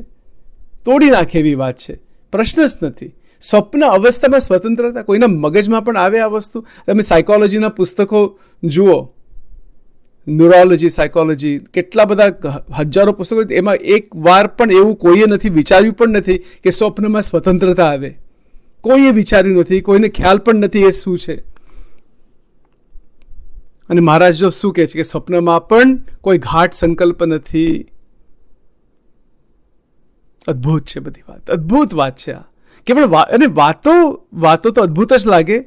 તોડી નાખે એવી વાત છે, પ્રશ્ન જ નથી. સ્વપ્ન અવસ્થામાં સ્વતંત્રતા, કોઈના મગજમાં પણ આવે આ વસ્તુ. તમે સાયકોલોજીના પુસ્તકો જુઓ, ન્યુરોલોજી, સાયકોલોજી, કેટલા બધા હજારો પુસ્તકો, એમાં એક વાર પણ એવું કોઈએ નથી વિચાર્યું પણ નથી કે સ્વપ્નમાં સ્વતંત્રતા આવે. કોઈએ વિચાર્યું નથી, કોઈને ખ્યાલ પણ નથી એ શું છે. અને મહારાજ જો શું કહે છે કે સ્વપ્નમાં પણ કોઈ ઘાટ સંકલ્પ નથી. અદ્ભુત છે બધી વાત, અદ્ભુત વાત છે આ. કેવળ અને વાતો તો અદ્ભુત જ લાગે,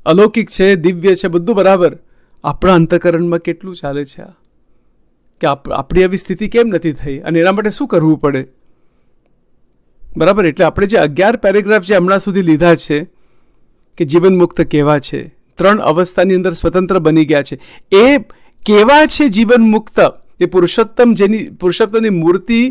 અલૌકિક છે, દિવ્ય છે, બધું બરાબર. આપણા અંતઃકરણમાં કેટલું ચાલે છે આ, કે આપણી આવી સ્થિતિ કેમ નથી થઈ, અને એના માટે શું કરવું પડે, બરાબર. એટલે આપણે જે 11 પેરેગ્રાફ જે હમણાં સુધી લીધા છે કે જીવન મુક્ત કેવા છે, 3 અવસ્થાની અંદર સ્વતંત્ર બની ગયા છે, એ કેવા છે જીવન મુક્ત, એ પુરુષોત્તમની મૂર્તિ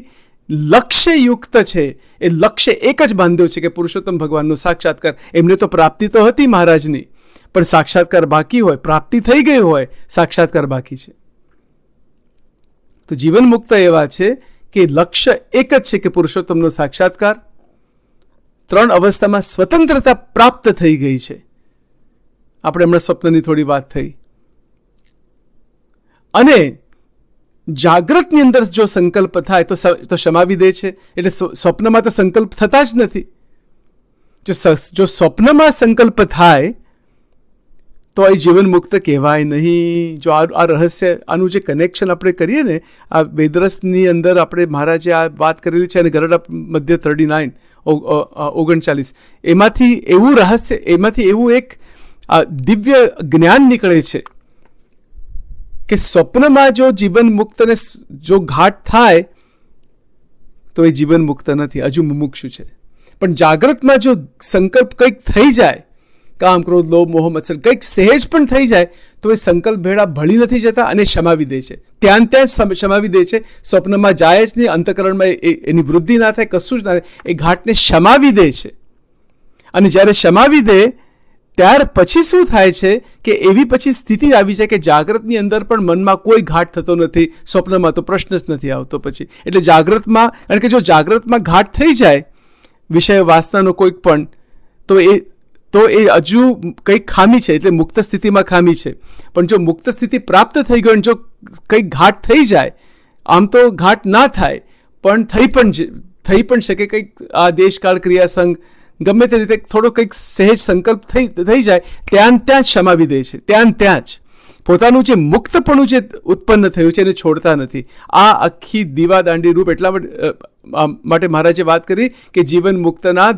લક્ષ્યયુક્ત છે. એ લક્ષ્ય એક જ બાંધ્યો છે કે પુરુષોત્તમ ભગવાનનો સાક્ષાત્કાર. એમને તો પ્રાપ્તિ તો હતી મહારાજની, પણ સાક્ષાત્કાર બાકી હોય, પ્રાપ્તિ થઈ ગઈ હોય, સાક્ષાત્કાર બાકી છે. તો જીવન મુક્ત એવા છે કે લક્ષ્ય એક જ છે કે પુરુષોત્તમનો સાક્ષાત્કાર. 3 અવસ્થામાં સ્વતંત્રતા પ્રાપ્ત થઈ ગઈ છે. આપણે હમણાં સ્વપ્નની થોડી વાત થઈ. અને જાગ્રતની અંદર જો સંકલ્પ થાય તો શમાવી દે છે. એટલે સ્વપ્નમાં તો સંકલ્પ થતા જ નથી. જો સ્વપ્નમાં સંકલ્પ થાય તો એ જીવન મુક્ત કહેવાય નહીં. જો આ રહસ્ય, આનું જે કનેક્શન આપણે કરીએ ને, આ વેદરસની અંદર આપણે મહારાજે આ વાત કરેલી છે, અને ગરડા મધ્ય 39 એમાંથી એવું રહસ્ય, એમાંથી એવું એક દિવ્ય જ્ઞાન નીકળે છે કે સ્વપ્નમાં જો જીવન મુક્તને જો ઘાટ થાય તો એ જીવન મુક્ત નથી, હજુ મુમુક્ષુ છે. પણ જાગ્રતમાં જો સંકલ્પ કંઈક થઈ જાય કામ, ક્રોધ, લોભ, મોહ, મત્સર કંઈક સહેજ પણ થઈ જાય તો એ સંકલ્પ ભેળા ભળી નથી જતા અને શમાવી દે છે. ત્યાં શમાવી દે છે. સ્વપ્નમાં જાય જ નહીં, અંતઃકરણમાં એની વૃદ્ધિ ના થાય, કશું જ ના થાય. એ ઘાટને શમાવી દે છે. અને જ્યારે શમાવી દે ત્યાર પછી શું થાય છે કે એવી પછી સ્થિતિ આવી જાય કે જાગ્રતની અંદર પણ મનમાં કોઈ ઘાટ થતો નથી, સ્વપ્નમાં તો પ્રશ્ન જ નથી આવતો પછી. એટલે જાગ્રતમાં, કારણ કે જો જાગ્રતમાં ઘાટ થઈ જાય વિષય વાસનાનો કોઈક પણ, તો એ હજુ કંઈક ખામી છે, એટલે મુક્ત સ્થિતિમાં ખામી છે. પણ જો મુક્ત સ્થિતિ પ્રાપ્ત થઈ ગઈ, જો કંઈક ઘાટ થઈ જાય, આમ તો ઘાટ ના થાય પણ થઈ પણ શકે, કંઈક આ દેશકાળ ક્રિયાસંગ ગમે તે રીતે થોડો કંઈક સહેજ સંકલ્પ થઈ જાય, ત્યાં જ શમાવી દે છે. ત્યાં જ પોતાનું જે મુક્તપણું જે ઉત્પન્ન થયું છે એને છોડતા નથી. આ આખી દીવાદાંડી રૂપ એટલા માટે મહારાજે વાત કરી કે જીવન મુક્તના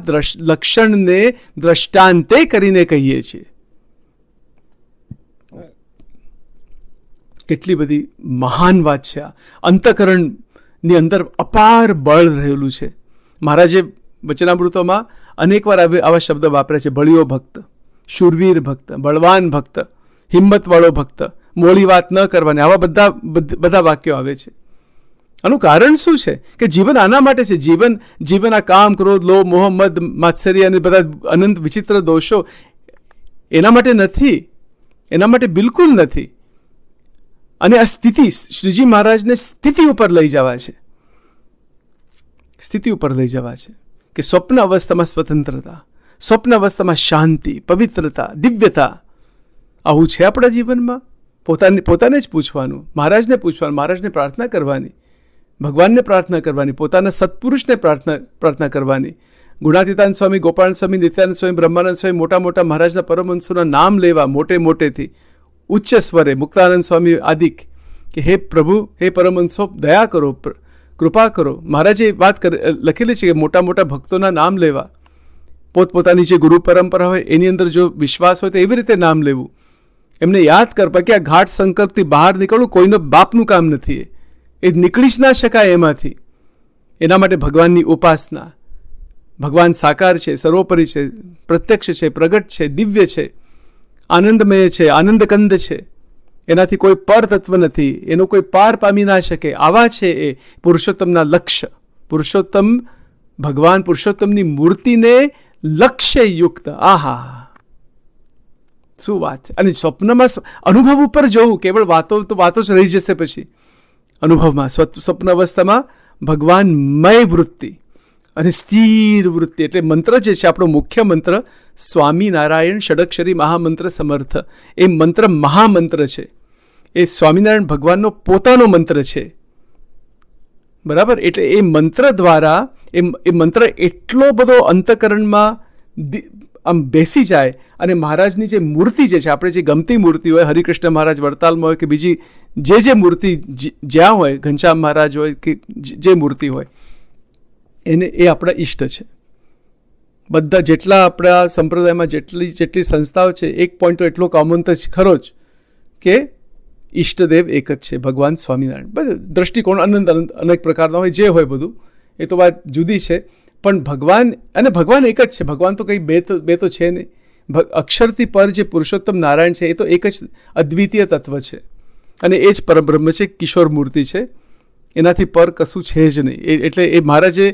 લક્ષણને દ્રષ્ટાંતે કરીને કહીએ છીએ. કેટલી બધી મહાન વાત છે આ. અંતઃકરણની અંદર અપાર બળ રહેલું છે. મહારાજે વચનામૃતોમાં અનેકવાર આવા શબ્દ વાપર્યા છે. બળિયો ભક્ત, શૂરવીર ભક્ત, બળવાન ભક્ત, હિંમતવાળો ભક્ત, મોડી વાત ન કરવાની, આવા બધા વાક્યો આવે છે. આનું કારણ શું છે કે જીવન આના માટે છે. જીવન આ કામ, ક્રોધ, લોભ, મોહ, મદ, માત્સર્ય અને બધા અનંત વિચિત્ર દોષો એના માટે નથી, એના માટે બિલકુલ નથી. અને આ સ્થિતિ શ્રીજી મહારાજને સ્થિતિ ઉપર લઈ જવા છે. સ્થિતિ ઉપર લઈ જવા છે કે સ્વપ્ન અવસ્થામાં સ્વતંત્રતા, સ્વપ્ન અવસ્થામાં શાંતિ, પવિત્રતા, દિવ્યતા. આવું છે આપણા જીવનમાં? પોતાને જ પૂછવાનું, મહારાજને પૂછવાનું, મહારાજને પ્રાર્થના કરવાની, ભગવાનને પ્રાર્થના કરવાની, પોતાના સત્પુરુષને પ્રાર્થના કરવાની. ગુણાતીતાનંદ સ્વામી, ગોપાલ સ્વામી, નિત્યાનંદ સ્વામી, બ્રહ્માનંદ સ્વામી, મોટા મહારાજના પરમહંસોના નામ લેવા મોટેથી ઉચ્ચ સ્વરે, મુક્તાનંદ સ્વામી આદિક, કે હે પ્રભુ, હે પરમહંસો, દયા કરો, કૃપા કરો. મહારાજે વાત લખેલી છે કે મોટા ભક્તોના નામ લેવા, પોતપોતાની જે ગુરુ પરંપરા હોય એની અંદર જો વિશ્વાસ હોય તો એવી રીતે નામ લેવું. એમને યાદ કરવા કે આ ઘાટ સંકલ્પથી બહાર નીકળવું કોઈનો બાપનું કામ નથી. એ નીકળી જ ના શકાય એમાંથી. એના માટે ભગવાનની ઉપાસના. ભગવાન સાકાર છે, સર્વોપરી છે, પ્રત્યક્ષ છે, પ્રગટ છે, દિવ્ય છે, આનંદમય છે, આનંદકંદ છે. એનાથી કોઈ પર તત્વ નથી, એનો કોઈ પાર પામી ના શકે. આવા છે એ પુરુષોત્તમના લક્ષ્ય. પુરુષોત્તમ ભગવાન પુરુષોત્તમની મૂર્તિને લક્ષ્ય યુક્ત. આહા, શું વાત છે! અને સ્વપ્નમાં અનુભવ ઉપર જોવું, કેવળ વાતો જ રહી જશે. પછી અનુભવમાં સ્વપ્ન અવસ્થામાં ભગવાનમય વૃત્તિ અને સ્થિર વૃત્તિ. એટલે મંત્ર જે છે આપણો મુખ્ય મંત્ર સ્વામિનારાયણ ષડક્ષરી મહામંત્ર સમર્થ. એ મંત્ર મહામંત્ર છે. એ સ્વામિનારાયણ ભગવાનનો પોતાનો મંત્ર છે. બરાબર? એટલે એ મંત્ર દ્વારા એ મંત્ર એટલો બધો અંતઃકરણમાં આમ બેસી જાય અને મહારાજની જે મૂર્તિ જે છે, આપણે જે ગમતી મૂર્તિ હોય, હરિકૃષ્ણ મહારાજ વડતાલમાં હોય કે બીજી જે મૂર્તિ જ્યાં હોય, ઘનશ્યામ મહારાજ હોય કે જે મૂર્તિ હોય, એ આપણા ઈષ્ટ છે. બધા જેટલા આપણા સંપ્રદાયમાં જેટલી સંસ્થાઓ છે, એક પોઈન્ટ તો એટલો કોમન તો ખરો જ કે ઈષ્ટદેવ એક જ છે, ભગવાન સ્વામિનારાયણ. બધું દ્રષ્ટિકોણ અનેક પ્રકારના હોય, જે હોય બધું એ તો વાત જુદી છે. પણ ભગવાન એક જ છે. ભગવાન તો કંઈ બે તો છે નહીં. અક્ષરથી પર જે પુરુષોત્તમ નારાયણ છે એ તો એક જ અદ્વિતીય તત્વ છે અને એ જ પરબ્રહ્મ છે, કિશોર મૂર્તિ છે. એનાથી પર કશું છે જ નહીં. એટલે એ મહારાજે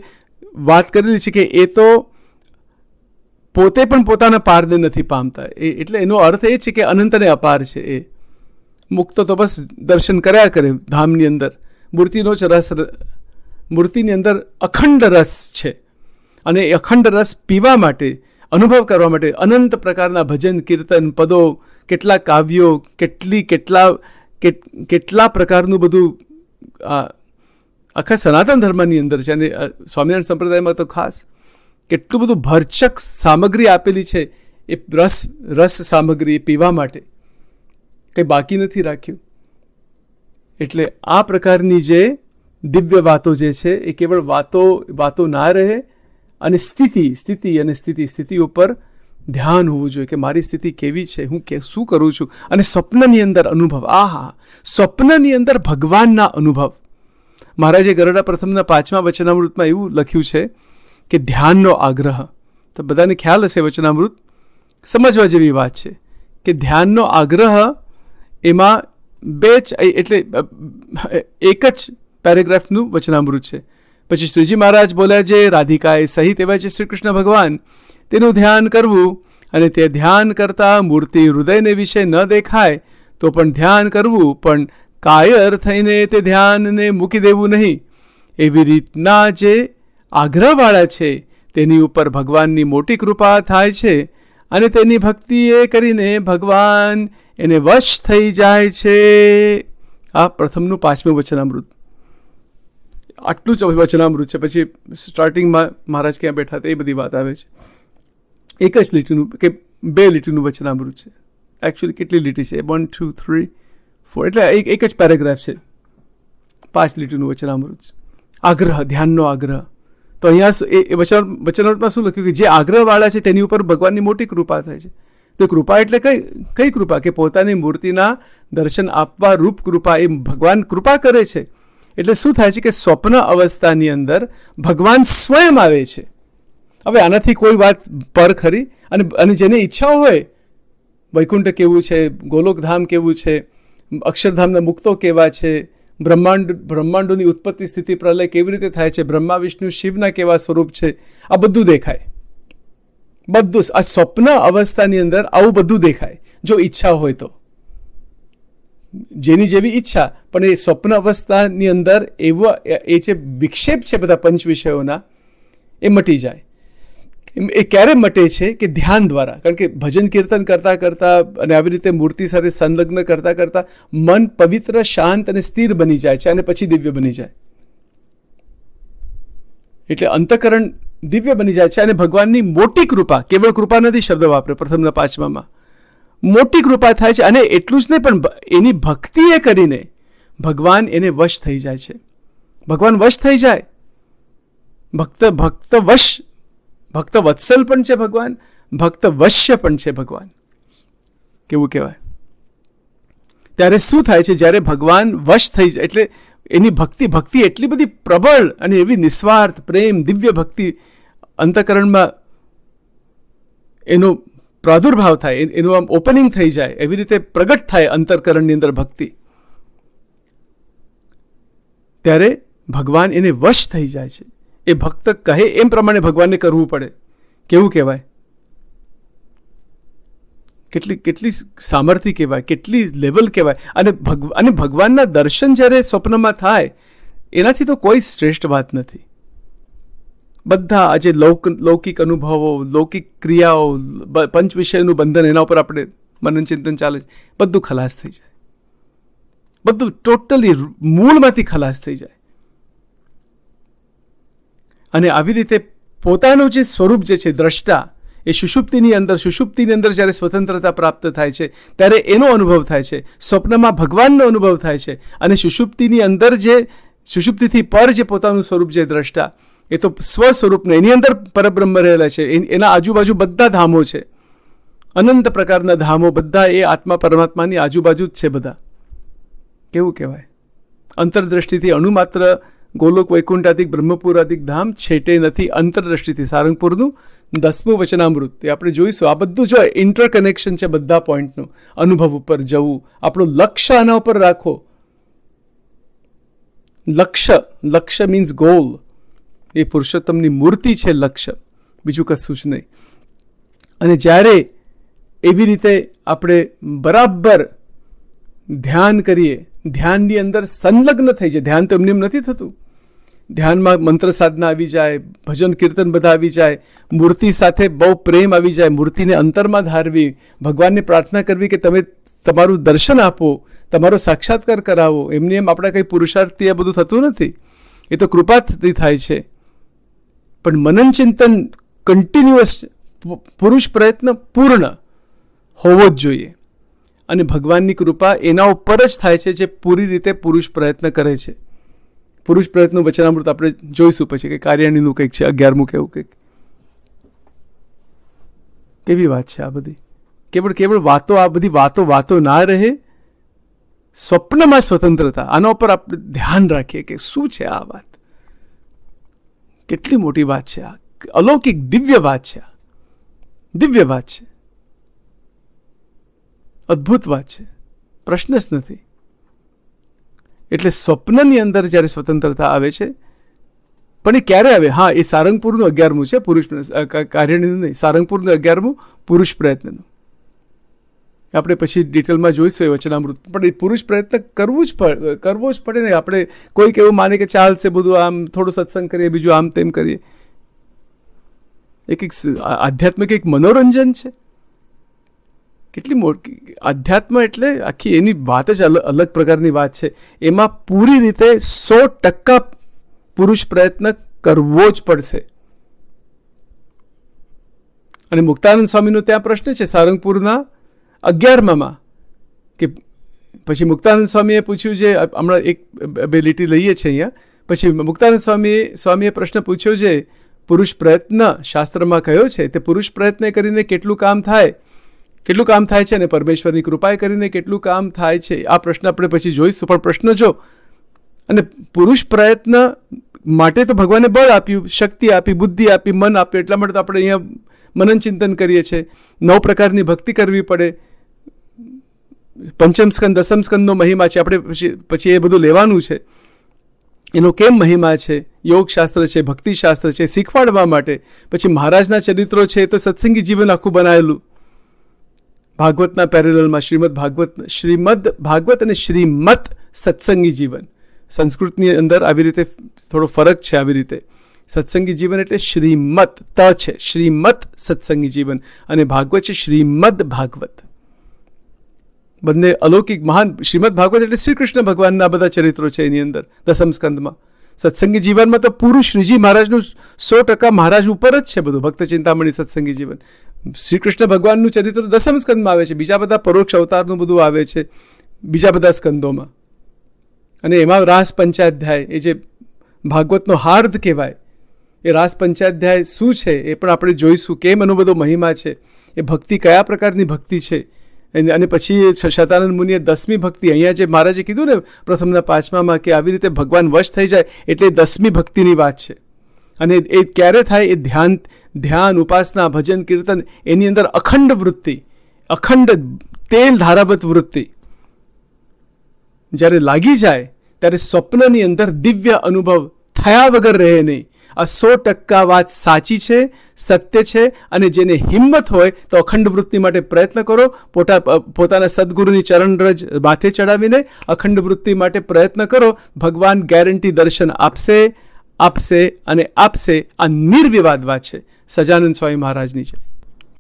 વાત કરેલી છે કે એ તો પોતે પણ પોતાના પારને નથી પામતા. એટલે એનો અર્થ એ છે કે અનંતને અપાર છે. એ મુક્ત તો બસ દર્શન કર્યા કરે ધામની અંદર. મૂર્તિનો જ રસ, મૂર્તિની અંદર અખંડ રસ છે અને એ અખંડ રસ પીવા માટે, અનુભવ કરવા માટે અનંત પ્રકારના ભજન, કીર્તન, પદો, કેટલા કાવ્યો, કેટલા પ્રકારનું બધું આખા સનાતન ધર્મની અંદર છે. અને સ્વામિનારાયણ સંપ્રદાયમાં તો ખાસ કેટલું બધું ભરચક સામગ્રી આપેલી છે. એ રસ સામગ્રી પીવા માટે કંઈ બાકી નથી રાખ્યું. એટલે આ પ્રકારની જે દિવ્ય વાતો જે છે એ કેવળ વાતો ના રહે અને સ્થિતિ ઉપર ધ્યાન હોવું જોઈએ કે મારી સ્થિતિ કેવી છે, હું શું કરું છું. અને સ્વપ્નની અંદર અનુભવ. આહા, સ્વપ્નની અંદર ભગવાનના અનુભવ. મહારાજે ગરડા પ્રથમના 5મા વચનામૃતમાં એવું લખ્યું છે કે ધ્યાનનો આગ્રહ. તો બધાને ખ્યાલ હશે વચનામૃત સમજવા જેવી વાત છે કે ધ્યાનનો આગ્રહ એમાં એટલે એક જ પેરેગ્રાફનું વચનામૃત છે. પછી શ્રીજી મહારાજ બોલ્યા જે રાધિકાએ સહિત એવા છે શ્રી કૃષ્ણ ભગવાન, તેનું ધ્યાન કરવું અને તે ધ્યાન કરતાં મૂર્તિ હૃદયને વિશે ન દેખાય તો પણ ધ્યાન કરવું, પણ કાયર થઈને તે ધ્યાનને મૂકી દેવું નહીં. એવી રીતના જે આગ્રહવાળા છે તેની ઉપર ભગવાનની મોટી કૃપા થાય છે અને તેની ભક્તિ એ કરીને ભગવાન એને વશ થઈ જાય છે. આ પ્રથમનું 5મું વચનામૃત. આટલું જ વચનામૃત છે. પછી સ્ટાર્ટિંગમાં મહારાજ ક્યાં બેઠા હતા એ બધી વાત આવે છે. એક જ લીટીનું કે 2 લીટીનું વચનામૃત છે. એકચ્યુઅલી કેટલી લીટી છે? 1 2 3 4, એટલે એક જ પેરેગ્રાફ છે. 5 લીટીનું વચનામૃત. આગ્રહ, ધ્યાનનો આગ્રહ. તો અહીંયા એ વચનામૃતમાં શું લખ્યું કે જે આગ્રહવાળા છે તેની ઉપર ભગવાનની મોટી કૃપા થાય છે. તો કૃપા એટલે કઈ કૃપા? કે પોતાની મૂર્તિના દર્શન આપવા રૂપ કૃપા. એ ભગવાન કૃપા કરે છે. એટલે શું થાય છે કે સ્વપ્ન અવસ્થાની અંદર ભગવાન સ્વયં આવે છે. હવે આનાથી કોઈ વાત પર ખરી? અને જેને ઈચ્છા હોય, વૈકુંઠ કેવું છે, ગોલોકધામ કેવું છે, અક્ષરધામના મુક્તો કેવા છે, બ્રહ્માંડોની ઉત્પત્તિ સ્થિતિ પ્રલય કેવી રીતે થાય છે, બ્રહ્મા વિષ્ણુ શિવના કેવા સ્વરૂપ છે, આ બધું દેખાય. બધું આ સ્વપ્ન અવસ્થાની અંદર આવું બધું દેખાય જો ઈચ્છા હોય તો. જેની જેવી ઈચ્છા. પણ એ સ્વપ્ન અવસ્થાની અંદર એ જે વિક્ષેપ છે બધા પંચ વિષયોના, એ મટી જાય. એ ક્યારે મટે છે? કે ધ્યાન દ્વારા. કારણ કે ભજન કીર્તન કરતાં કરતાં અને આવી રીતે મૂર્તિ સાથે સંલગ્ન કરતાં કરતાં મન પવિત્ર, શાંત અને સ્થિર બની જાય છે અને પછી દિવ્ય બની જાય. એટલે અંતઃકરણ દિવ્ય બની જાય છે. અને ભગવાનની મોટી કૃપા, કેવળ કૃપા નથી શબ્દ વાપરે પ્રથમના 5માં, મોટી કૃપા થાય છે. અને એટલું જ નહીં, પણ એની ભક્તિ એ કરીને ભગવાન એને વશ થઈ જાય છે. ભગવાન વશ થઈ જાય. ભક્ત વત્સલ પણ છે ભગવાન, ભક્ત વશ્ય પણ છે ભગવાન. કેવું કહેવાય? ત્યારે શું થાય છે? જ્યારે ભગવાન વશ થઈ જાય એટલે એની ભક્તિ એટલી બધી પ્રબળ અને એવી નિસ્વાર્થ પ્રેમ, દિવ્ય ભક્તિ અંતઃકરણમાં એનો પ્રાદુર્ભાવ થાય, એનું આમ ઓપનિંગ થઈ જાય, એવી રીતે પ્રગટ થાય અંતઃકરણની અંદર ભક્તિ. ત્યારે ભગવાન એને વશ થઈ જાય છે. એ ભક્ત કહે એમ પ્રમાણે ભગવાનને કરવું પડે. કેવું કહેવાય? કેટલી સામર્થ્ય કહેવાય, કેટલી લેવલ કહેવાય. અને ભગવાનના દર્શન જ્યારે સ્વપ્નમાં થાય એનાથી તો કોઈ શ્રેષ્ઠ વાત નથી. બધા આજે લૌકિક અનુભવો, લૌકિક ક્રિયાઓ, પંચ વિષયનું બંધન, એના ઉપર આપણે મનન ચિંતન ચાલે છે, બધું ખલાસ થઈ જાય. બધું ટોટલી મૂળમાંથી ખલાસ થઈ જાય. અને આવી રીતે પોતાનું જે સ્વરૂપ જે છે દ્રષ્ટા, એ સુષુપ્તિની અંદર જ્યારે સ્વતંત્રતા પ્રાપ્ત થાય છે ત્યારે એનો અનુભવ થાય છે. સ્વપ્નમાં ભગવાનનો અનુભવ થાય છે. અને સુષુપ્તિની અંદર સુષુપ્તિથી પર જે પોતાનું સ્વરૂપ જે દ્રષ્ટા, એ તો સ્વ સ્વરૂપને એની અંદર પરબ્રહ્મ રહેલા છે. એના આજુબાજુ બધા ધામો છે, અનંત પ્રકારના ધામો, બધા એ આત્મા પરમાત્માની આજુબાજુ જ છે બધા. કેવું કહેવાય? અંતરદ્રષ્ટિથી અણુમાત્ર ગોલોક વૈકુંઠાધિક બ્રહ્મપુરાધિક ધામ છેટે નથી. અંતરદ્રષ્ટિથી સારંગપુરનું 10મું વચનામૃત તે આપણે જોઈશું. આ બધું જો ઇન્ટરકનેક્શન છે બધા પોઈન્ટનું. અનુભવ ઉપર જવું, આપણું લક્ષ્ય આના ઉપર રાખો. લક્ષ્ય મીન્સ ગોલ. એ પુરુષોત્તમની મૂર્તિ છે લક્ષ્ય, બીજું કશું જ નહીં. અને જ્યારે એવી રીતે આપણે બરાબર ધ્યાન કરીએ, ધ્યાનની અંદર સંલગ્ન થઈ જાય. ધ્યાન તો એમને એમ નથી થતું. ધ્યાનમાં મંત્ર સાધના આવી જાય, ભજન કીર્તન બધા આવી જાય, મૂર્તિ સાથે બહુ પ્રેમ આવી જાય, મૂર્તિને અંતરમાં ધારવી, ભગવાનને પ્રાર્થના કરવી કે તમે તમારું દર્શન આપો, તમારો સાક્ષાત્કાર કરાવો. એમને એમ આપણા કંઈ પુરુષાર્થથી આ બધું થતું નથી. એ તો કૃપાથી થાય છે. પણ મનન ચિંતન કન્ટિન્યુઅસ, પુરુષ પ્રયત્ન પૂર્ણ હોવો જ જોઈએ. અને ભગવાનની કૃપા એના ઉપર જ થાય છે જે પૂરી રીતે પુરુષ પ્રયત્ન કરે છે. પુરુષ પ્રયત્નનું વચનામૃત આપણે જોઈશું પછી કે કાર્યાણીનું કંઈક છે 11મું કેવું કંઈક. કેવી વાત છે આ બધી! કેવળ વાતો, આ બધી વાતો ના રહે. સ્વપ્નમાં સ્વતંત્રતા, આના ઉપર આપણે ધ્યાન રાખીએ કે શું છે આ વાત. કેટલી મોટી વાત છે આ! અલૌકિક દિવ્ય વાત છે. દિવ્ય વાત છે. અદ્ભુત વાત છે, પ્રશ્ન જ નથી. એટલે સ્વપ્નની અંદર જ્યારે સ્વતંત્રતા આવે છે, પણ એ ક્યારે આવે? હા, એ સારંગપુરનું 11મું છે, પુરુષ કાર્યનું નહીં, સારંગપુરનું 11મું પુરુષ પ્રયત્નનું. આપણે પછી ડિટેલમાં જોઈશું એ વચનામૃત. પણ એ પુરુષ પ્રયત્ન કરવો જ પડે ને. આપણે કોઈક એવું માને કે ચાલશે બધું, આમ થોડું સત્સંગ કરીએ, બીજું આમ તેમ કરીએ. એક આધ્યાત્મિક એક મનોરંજન છે. કેટલી મોટી આધ્યાત્મ એટલે આખી એની વાત જ અલગ પ્રકારની વાત છે. એમાં પૂરી રીતે 100% પુરુષ પ્રયત્ન કરવો જ પડશે. અને મુક્તાનંદ સ્વામીનો ત્યાં પ્રશ્ન છે સારંગપુરના 11માં કે પછી મુક્તાનંદ સ્વામીએ પૂછ્યું છે, હમણાં એક બે લીટી લઈએ છીએ અહીંયા. પછી મુક્તાનંદ સ્વામીએ પ્રશ્ન પૂછ્યો છે, પુરુષ પ્રયત્ન શાસ્ત્રમાં કયો છે, તે પુરુષ પ્રયત્ન કરીને કેટલું કામ થાય છે અને પરમેશ્વરની કૃપાએ કરીને કેટલું કામ થાય છે. આ પ્રશ્ન આપણે પછી જોઈશું. પણ પ્રશ્ન જો, અને પુરુષ પ્રયત્ન માટે તો ભગવાને બળ આપ્યું, શક્તિ આપી, બુદ્ધિ આપી, મન આપ્યું. એટલા માટે તો આપણે અહીંયા મનન ચિંતન કરીએ છીએ. 9 પ્રકારની ભક્તિ કરવી પડે. પંચમ સ્કંદ, દસમ સ્કંદનો મહિમા છે. આપણે પછી એ બધું લેવાનું છે. એનો કેમ મહિમા છે, યોગશાસ્ત્ર છે, ભક્તિશાસ્ત્ર છે, શીખવાડવા માટે. પછી મહારાજના ચરિત્રો છે, તો સત્સંગી જીવન આખું બનાવેલું. ભાગવતના પેરેલલમાં શ્રીમદ ભાગવત અને શ્રીમદ સત્સંગી જીવન. સંસ્કૃતની અંદર આવી રીતે થોડો ફરક છે. આવી રીતે સત્સંગી જીવન એટલે શ્રીમદ ત છે, શ્રીમદ સત્સંગી જીવન, અને ભાગવત છે શ્રીમદ ભાગવત. બંને અલૌકિક મહાન. શ્રીમદ ભાગવત એટલે શ્રી કૃષ્ણ ભગવાનના બધા ચરિત્રો છે એની અંદર દસમ સ્કંદમાં. સત્સંગી જીવનમાં તો પૂરું શ્રીજી મહારાજનું 100% મહારાજ ઉપર જ છે બધું. ભક્ત ચિંતામણી સત્સંગી જીવન શ્રી કૃષ્ણ ભગવાનનું ચરિત્ર દસમ સ્કંદમાં આવે છે. બીજા બધા પરોક્ષ અવતારનું બધું આવે છે બીજા બધા સ્કંદોમાં. અને એમાં રાસ પંચાધ્યાય, એ જે ભાગવતનો હાર્દ કહેવાય, એ રાસ પંચાધ્યાય શું છે એ પણ આપણે જોઈશું. કેમ એનો બધો મહિમા છે, એ ભક્તિ કયા પ્રકારની ભક્તિ છે. અને પછી શતાનંદ મુનિએ 10મી ભક્તિ, અહીંયા જે મહારાજે કીધું ને પ્રથમના 5માં કે આવી રીતે ભગવાન વશ થઈ જાય, એટલે 10મી ભક્તિની વાત છે. અને એ ક્યારે થાય? એ ધ્યાન, ઉપાસના, ભજન, કીર્તન, એની અંદર અખંડ વૃત્તિ, અખંડ તેલ ધારાવત વૃત્તિ જ્યારે લાગી જાય, ત્યારે સ્વપ્નની અંદર દિવ્ય અનુભવ થયા વગર રહે નહીં. આ 100% વાત સાચી છે, સત્ય છે. અને જેને હિંમત હોય તો અખંડ વૃત્તિ માટે પ્રયત્ન કરો. પોતાના સદગુરુની ચરણરજ માથે ચડાવીને અખંડ વૃત્તિ માટે પ્રયત્ન કરો. ભગવાન ગેરંટી દર્શન આપશે અને આપશે. આ નિર્વિવાદ વાત છે સજાનંદ સ્વામી મહારાજની છે.